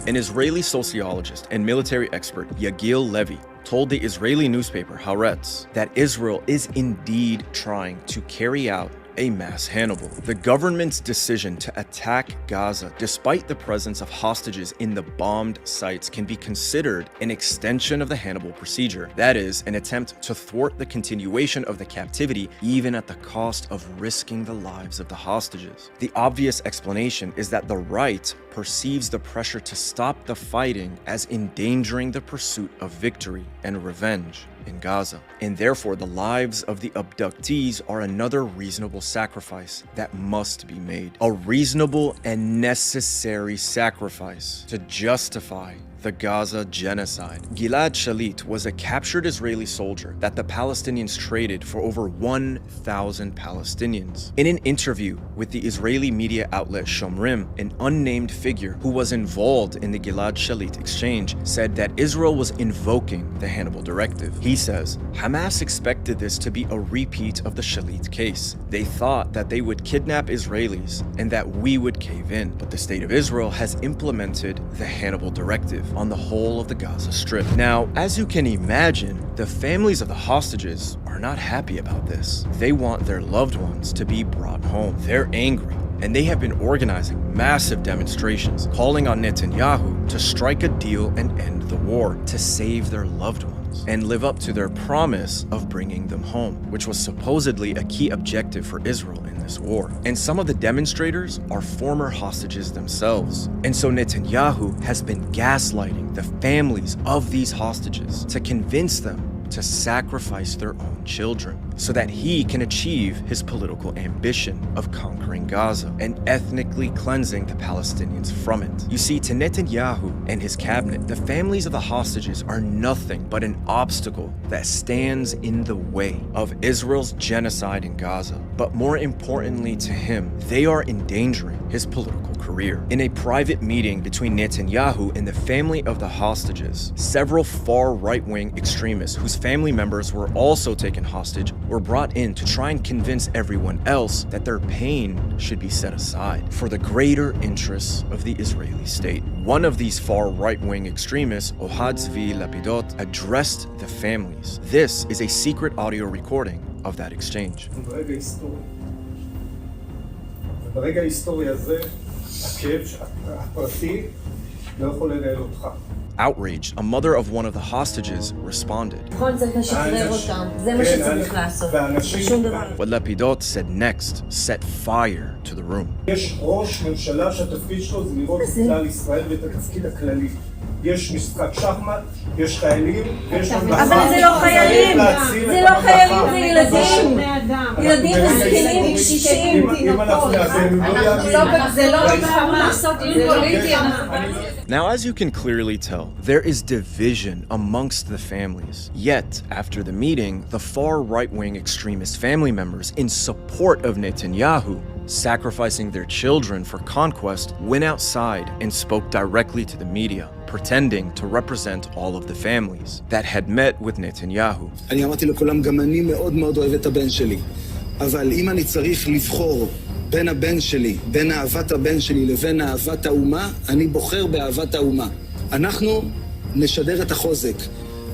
An Israeli sociologist and military expert, Yagil Levy, told the Israeli newspaper Haaretz that Israel is indeed trying to carry out a mass Hannibal. The government's decision to attack Gaza, despite the presence of hostages in the bombed sites, can be considered an extension of the Hannibal procedure. That is, an attempt to thwart the continuation of the captivity, even at the cost of risking the lives of the hostages. The obvious explanation is that the right perceives the pressure to stop the fighting as endangering the pursuit of victory and revenge in Gaza. And therefore, the lives of the abductees are another reasonable sacrifice that must be made. A reasonable and necessary sacrifice to justify the Gaza genocide. Gilad Shalit was a captured Israeli soldier that the Palestinians traded for over 1,000 Palestinians. In an interview with the Israeli media outlet Shomrim, an unnamed figure who was involved in the Gilad Shalit exchange said that Israel was invoking the Hannibal Directive. He says, Hamas expected this to be a repeat of the Shalit case. They thought that they would kidnap Israelis and that we would cave in. But the state of Israel has implemented the Hannibal Directive on the whole of the Gaza Strip. Now, as you can imagine, the families of the hostages are not happy about this. They want their loved ones to be brought home. They're angry, and they have been organizing massive demonstrations, calling on Netanyahu to strike a deal and end the war, to save their loved ones, and live up to their promise of bringing them home, which was supposedly a key objective for Israel in this war. And some of the demonstrators are former hostages themselves. And so Netanyahu has been gaslighting the families of these hostages to convince them to sacrifice their own children so that he can achieve his political ambition of conquering Gaza and ethnically cleansing the Palestinians from it. You see, to Netanyahu and his cabinet, the families of the hostages are nothing but an obstacle that stands in the way of Israel's genocide in Gaza. But more importantly to him, they are endangering his political career. In a private meeting between Netanyahu and the family of the hostages, several far right-wing extremists whose family members were also taken hostage were brought in to try and convince everyone else that their pain should be set aside for the greater interests of the Israeli state. One of these far right-wing extremists, Ohad Zvi Lapidot, addressed the families. This is a secret audio recording of that exchange. ברגע ההיסטורי הזה, הכאב הפרטי לא יכול לנהל אותך. Outraged, a mother of one of the hostages responded. What Lapidot said next set fire to the room. יש ראש ממשלה שהתפקיד שלו זה לראות את כלל ישראל ואת התפקיד הכללי. יש משחק שחמט, יש חיילים, ויש ממלכה. אבל זה לא חיילים, זה לא חיילים, זה ילדים. ילדים וזקנים, קשישים, תינוקות. זה לא מלחמה, זה פוליטי. Now, as you can clearly tell, there is division amongst the families. Yet, after the meeting, the far right-wing extremist family members in support of Netanyahu, sacrificing their children for conquest, went outside and spoke directly to the media, pretending to represent all of the families that had met with Netanyahu. אני אמרתי לכולם, גם אני מאוד מאוד אוהב את הבן שלי. אבל אם אני צריך לבחור בין הבן שלי, בין אהבת הבן שלי לבין אהבת האומה, אני בוחר באהבת האומה. אנחנו נשדר את החוזק.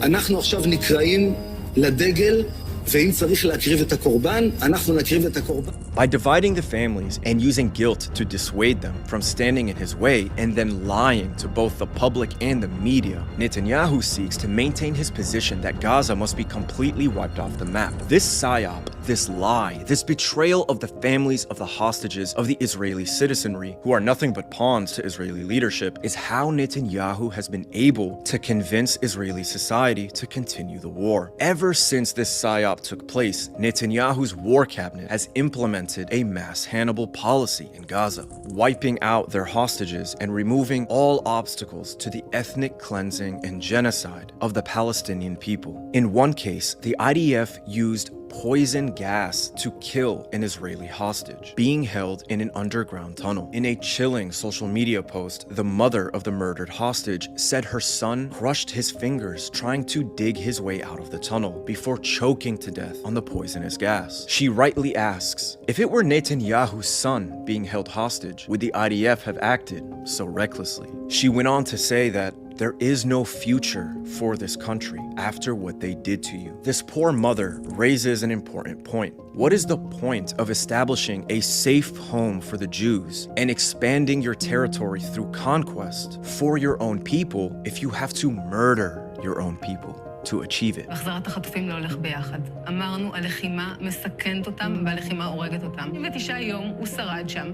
אנחנו עכשיו נקראים לדגל, ואם צריך להקריב את הקורבן, אנחנו נקריב את הקורבן. By dividing the families and using guilt to dissuade them from standing in his way and then lying to both the public and the media, Netanyahu seeks to maintain his position that Gaza must be completely wiped off the map. This psyop, this lie, this betrayal of the families of the hostages of the Israeli citizenry, who are nothing but pawns to Israeli leadership, is how Netanyahu has been able to convince Israeli society to continue the war. Ever since this psyop took place, Netanyahu's war cabinet has implemented a mass Hannibal policy in Gaza, wiping out their hostages and removing all obstacles to the ethnic cleansing and genocide of the Palestinian people. In one case, the IDF used poison gas to kill an Israeli hostage being held in an underground tunnel. In a chilling social media post, the mother of the murdered hostage said her son crushed his fingers trying to dig his way out of the tunnel before choking to death on the poisonous gas. She rightly asks, if it were Netanyahu's son being held hostage, would the IDF have acted so recklessly? She went on to say that there is no future for this country after what they did to you. This poor mother raises an important point. What is the point of establishing a safe home for the Jews and expanding your territory through conquest for your own people if you have to murder your own people to achieve it? החזרת החטופים לא הולך ביחד. אמרנו, הלחימה מסכנת אותם והלחימה הורגת אותם. 9 יום הוא שרד שם,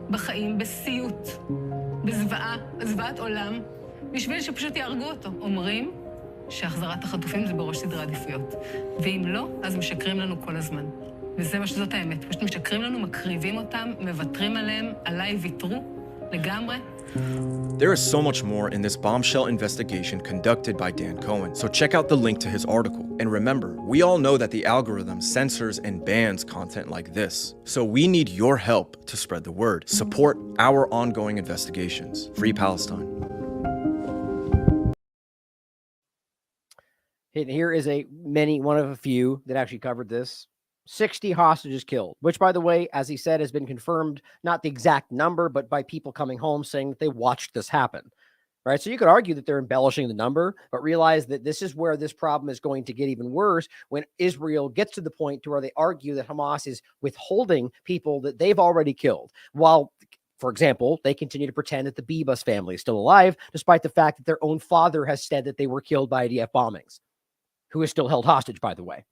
בחיים, בסיוט, בזוועה, זוועת עולם. בשביל שפשוט יהרגו אותו. אומרים שהחזרת החטופים זה בראש סדרי עדיפויות. ואם לא, אז משקרים לנו כל הזמן. וזה מה שזאת האמת. פשוט משקרים לנו, מקריבים אותם, מוותרים עליהם, עליי ויתרו, לגמרי. There is so much more in this bombshell investigation conducted by Dan Cohen, so check out the link to his article. And remember, we all know that the algorithm censors and bans content like this, so we need your help to spread the word. Support our ongoing investigations. Free Palestine. Here is one of a few that actually covered this. 60 hostages killed, which, by the way, as he said, has been confirmed, not the exact number, but by people coming home saying that they watched this happen, right? So you could argue that they're embellishing the number, but realize that this is where this problem is going to get even worse when Israel gets to the point to where they argue that Hamas is withholding people that they've already killed, while, for example, they continue to pretend that the Bibas family is still alive, despite the fact that their own father has said that they were killed by IDF bombings, who is still held hostage, by the way.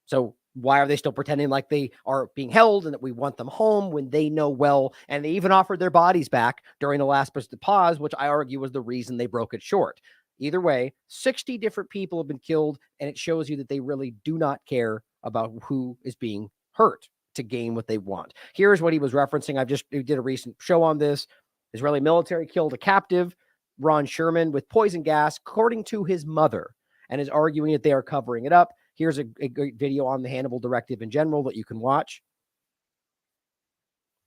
So why are they still pretending like they are being held and that we want them home when they know well, and they even offered their bodies back during the last pause, which I argue was the reason they broke it short. Either way, 60 different people have been killed, and it shows you that they really do not care about who is being hurt to gain what they want. Here's what he was referencing. We did a recent show on this. Israeli military killed a captive, Ron Sherman, with poison gas, according to his mother, and is arguing that they are covering it up. Here's a great video on the Hannibal Directive in general that you can watch.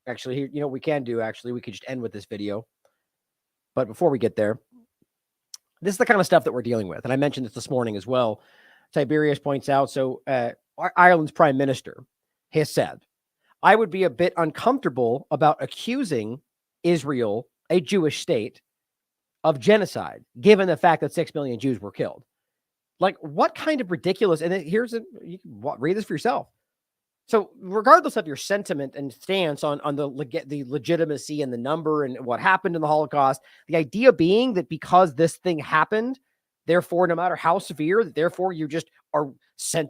Actually, here, you know what we can do, actually. We could just end with this video. But before we get there, this is the kind of stuff that we're dealing with. And I mentioned this morning as well. Tiberius points out, so Ireland's prime minister has said, I would be a bit uncomfortable about accusing Israel, a Jewish state, of genocide, given the fact that 6 million Jews were killed. Like, what kind of ridiculous, and you can read this for yourself. So regardless of your sentiment and stance on the legitimacy and the number and what happened in the Holocaust, the idea being that because this thing happened, therefore, no matter how severe, that therefore you just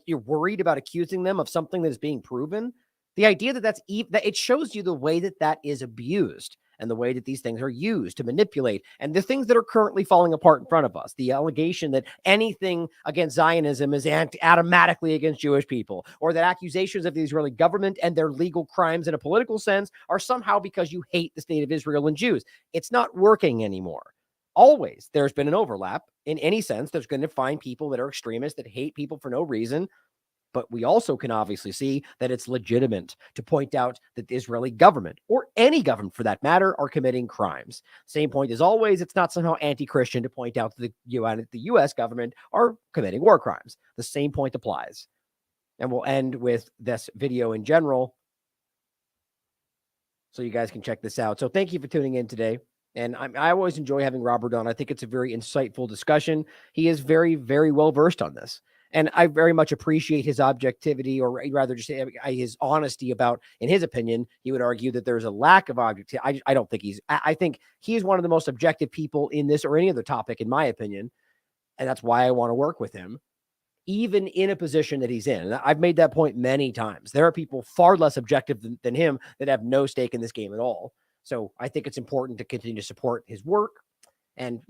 you're worried about accusing them of something that is being proven. The idea that that it shows you the way that is abused and the way that these things are used to manipulate, and the things that are currently falling apart in front of us. The allegation that anything against Zionism is automatically against Jewish people, or that accusations of the Israeli government and their legal crimes in a political sense are somehow because you hate the state of Israel and Jews. It's not working anymore. Always there's been an overlap in any sense. There's going to find people that are extremists that hate people for no reason. But we also can obviously see that it's legitimate to point out that the Israeli government, or any government for that matter, are committing crimes. Same point as always, it's not somehow anti-Christian to point out that the U.S. government are committing war crimes. The same point applies. And we'll end with this video in general, so you guys can check this out. So thank you for tuning in today. And I always enjoy having Robert on. I think it's a very insightful discussion. He is very, very well versed on this. And I very much appreciate his objectivity, or rather just his honesty about, in his opinion, he would argue that there's a lack of objectivity. I don't think I think he's one of the most objective people in this or any other topic, in my opinion. And that's why I want to work with him, even in a position that he's in. And I've made that point many times. There are people far less objective than him that have no stake in this game at all. So I think it's important to continue to support his work and,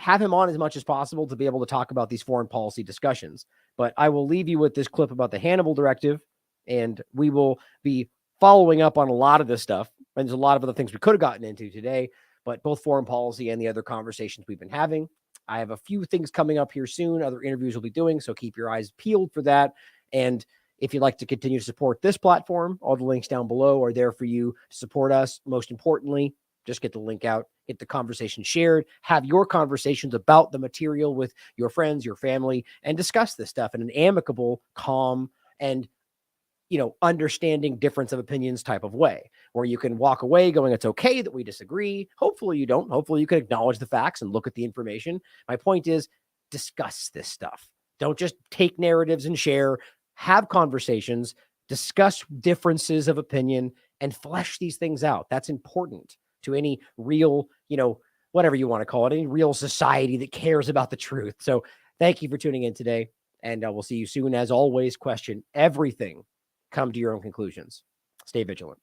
have him on as much as possible to be able to talk about these foreign policy discussions. But I will leave you with this clip about the Hannibal Directive, and we will be following up on a lot of this stuff. And there's a lot of other things we could have gotten into today, but both foreign policy and the other conversations we've been having. I have a few things coming up here soon, other interviews we'll be doing, so keep your eyes peeled for that. And if you'd like to continue to support this platform, all the links down below are there for you to support us. Most importantly, just get the link out, get the conversation shared, have your conversations about the material with your friends, your family, and discuss this stuff in an amicable, calm, and, understanding difference of opinions type of way, where you can walk away going, it's okay that we disagree. Hopefully you don't. Hopefully you can acknowledge the facts and look at the information. My point is, discuss this stuff. Don't just take narratives and share. Have conversations, discuss differences of opinion, and flesh these things out. That's important to any real, whatever you want to call it, any real society that cares about the truth. So thank you for tuning in today, and we'll see you soon. As always, question everything. Come to your own conclusions. Stay vigilant.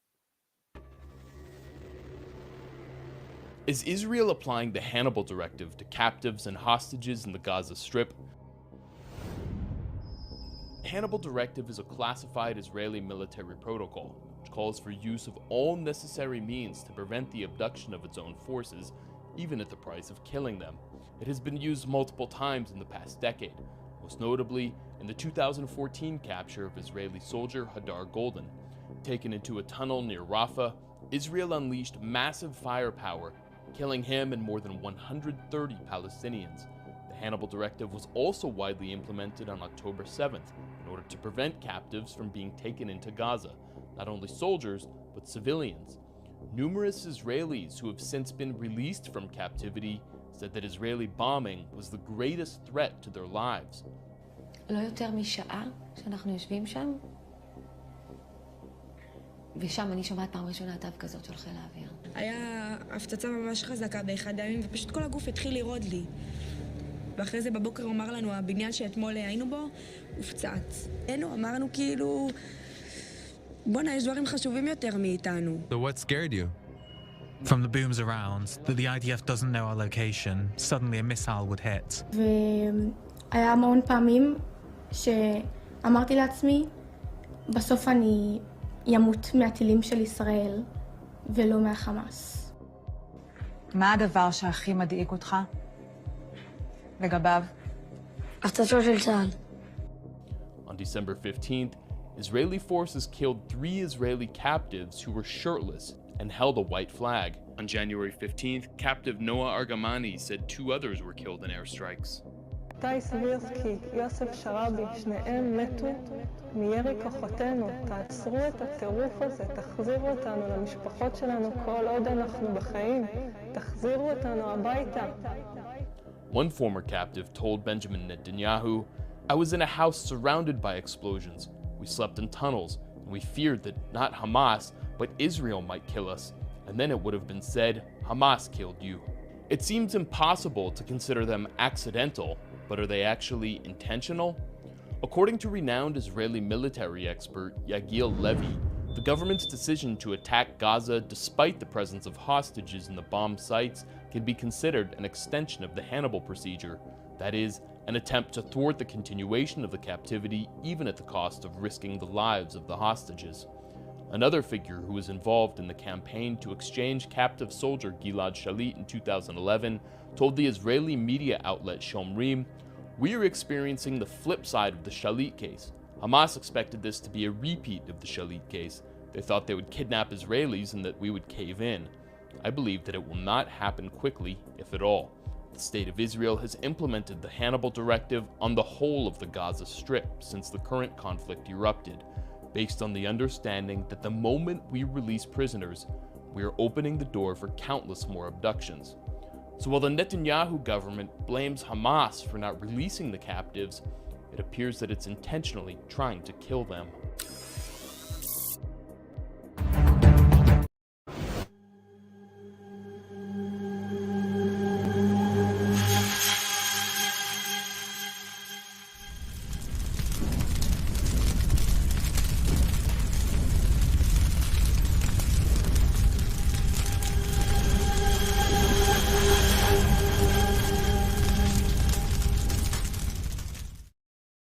Is Israel applying the Hannibal Directive to captives and hostages in the Gaza Strip? The Hannibal Directive is a classified Israeli military protocol, which calls for use of all necessary means to prevent the abduction of its own forces, even at the price of killing them. It has been used multiple times in the past decade, most notably in the 2014 capture of Israeli soldier Hadar Golden. Taken into a tunnel near Rafah, Israel unleashed massive firepower, killing him and more than 130 Palestinians. The Hannibal Directive was also widely implemented on October 7th in order to prevent captives from being taken into Gaza, not only soldiers, but civilians. Numerous Israelis who have since been released from captivity said that Israeli bombing was the greatest threat to their lives. לא יותר משעה שאנחנו יושבים שם, ושם אני שומעת פעם ראשונה תו כזאת של חיל האוויר. היה הפצצה ממש חזקה באחד הימים, ופשוט כל הגוף התחיל לרעוד לי. ואחרי זה בבוקר הוא אמר לנו, הבניין שאתמול היינו בו, הופצץ. אמרנו כאילו, בוא'נה, יש דברים חשובים יותר מאיתנו. So what scared you? From the booms around, that the IDF doesn't know our location, suddenly a missile would hit. והיה המון פעמים שאמרתי לעצמי, בסוף אני ימות מהטילים של ישראל ולא מהחמאס. מה הדבר שהכי מדאיג אותך? לגביו? הפצצות של צה"ל. On December 15th, Israeli forces killed 3 Israeli captives who were shirtless and held a white flag. On January 15th, captive Noah Argamani said 2 others were killed in airstrikes. איתי סבירסקי, יוסף שרבי, שניהם מתו מירי כוחותינו. תעצרו את הטירוף הזה, תחזירו אותנו למשפחות שלנו כל עוד אנחנו בחיים. תחזירו אותנו הביתה. One former captive told Benjamin Netanyahu, "I was in a house surrounded by explosions. We slept in tunnels, and we feared that not Hamas, but Israel might kill us. And then it would have been said, Hamas killed you." It seems impossible to consider them accidental, but are they actually intentional? According to renowned Israeli military expert Yagil Levy, The government's decision to attack Gaza despite the presence of hostages in the bombed sites can be considered an extension of the Hannibal procedure, that is, an attempt to thwart the continuation of the captivity even at the cost of risking the lives of the hostages. Another figure who was involved in the campaign to exchange captive soldier Gilad Shalit in 2011 told the Israeli media outlet Shomrim, "We are experiencing the flip side of the Shalit case. Hamas expected this to be a repeat of the Shalit case. They thought they would kidnap Israelis and that we would cave in. I believe that it will not happen quickly, if at all." The State of Israel has implemented the Hannibal Directive on the whole of the Gaza Strip since the current conflict erupted, based on the understanding that the moment we release prisoners, we are opening the door for countless more abductions. So while the Netanyahu government blames Hamas for not releasing the captives, it appears that it's intentionally trying to kill them.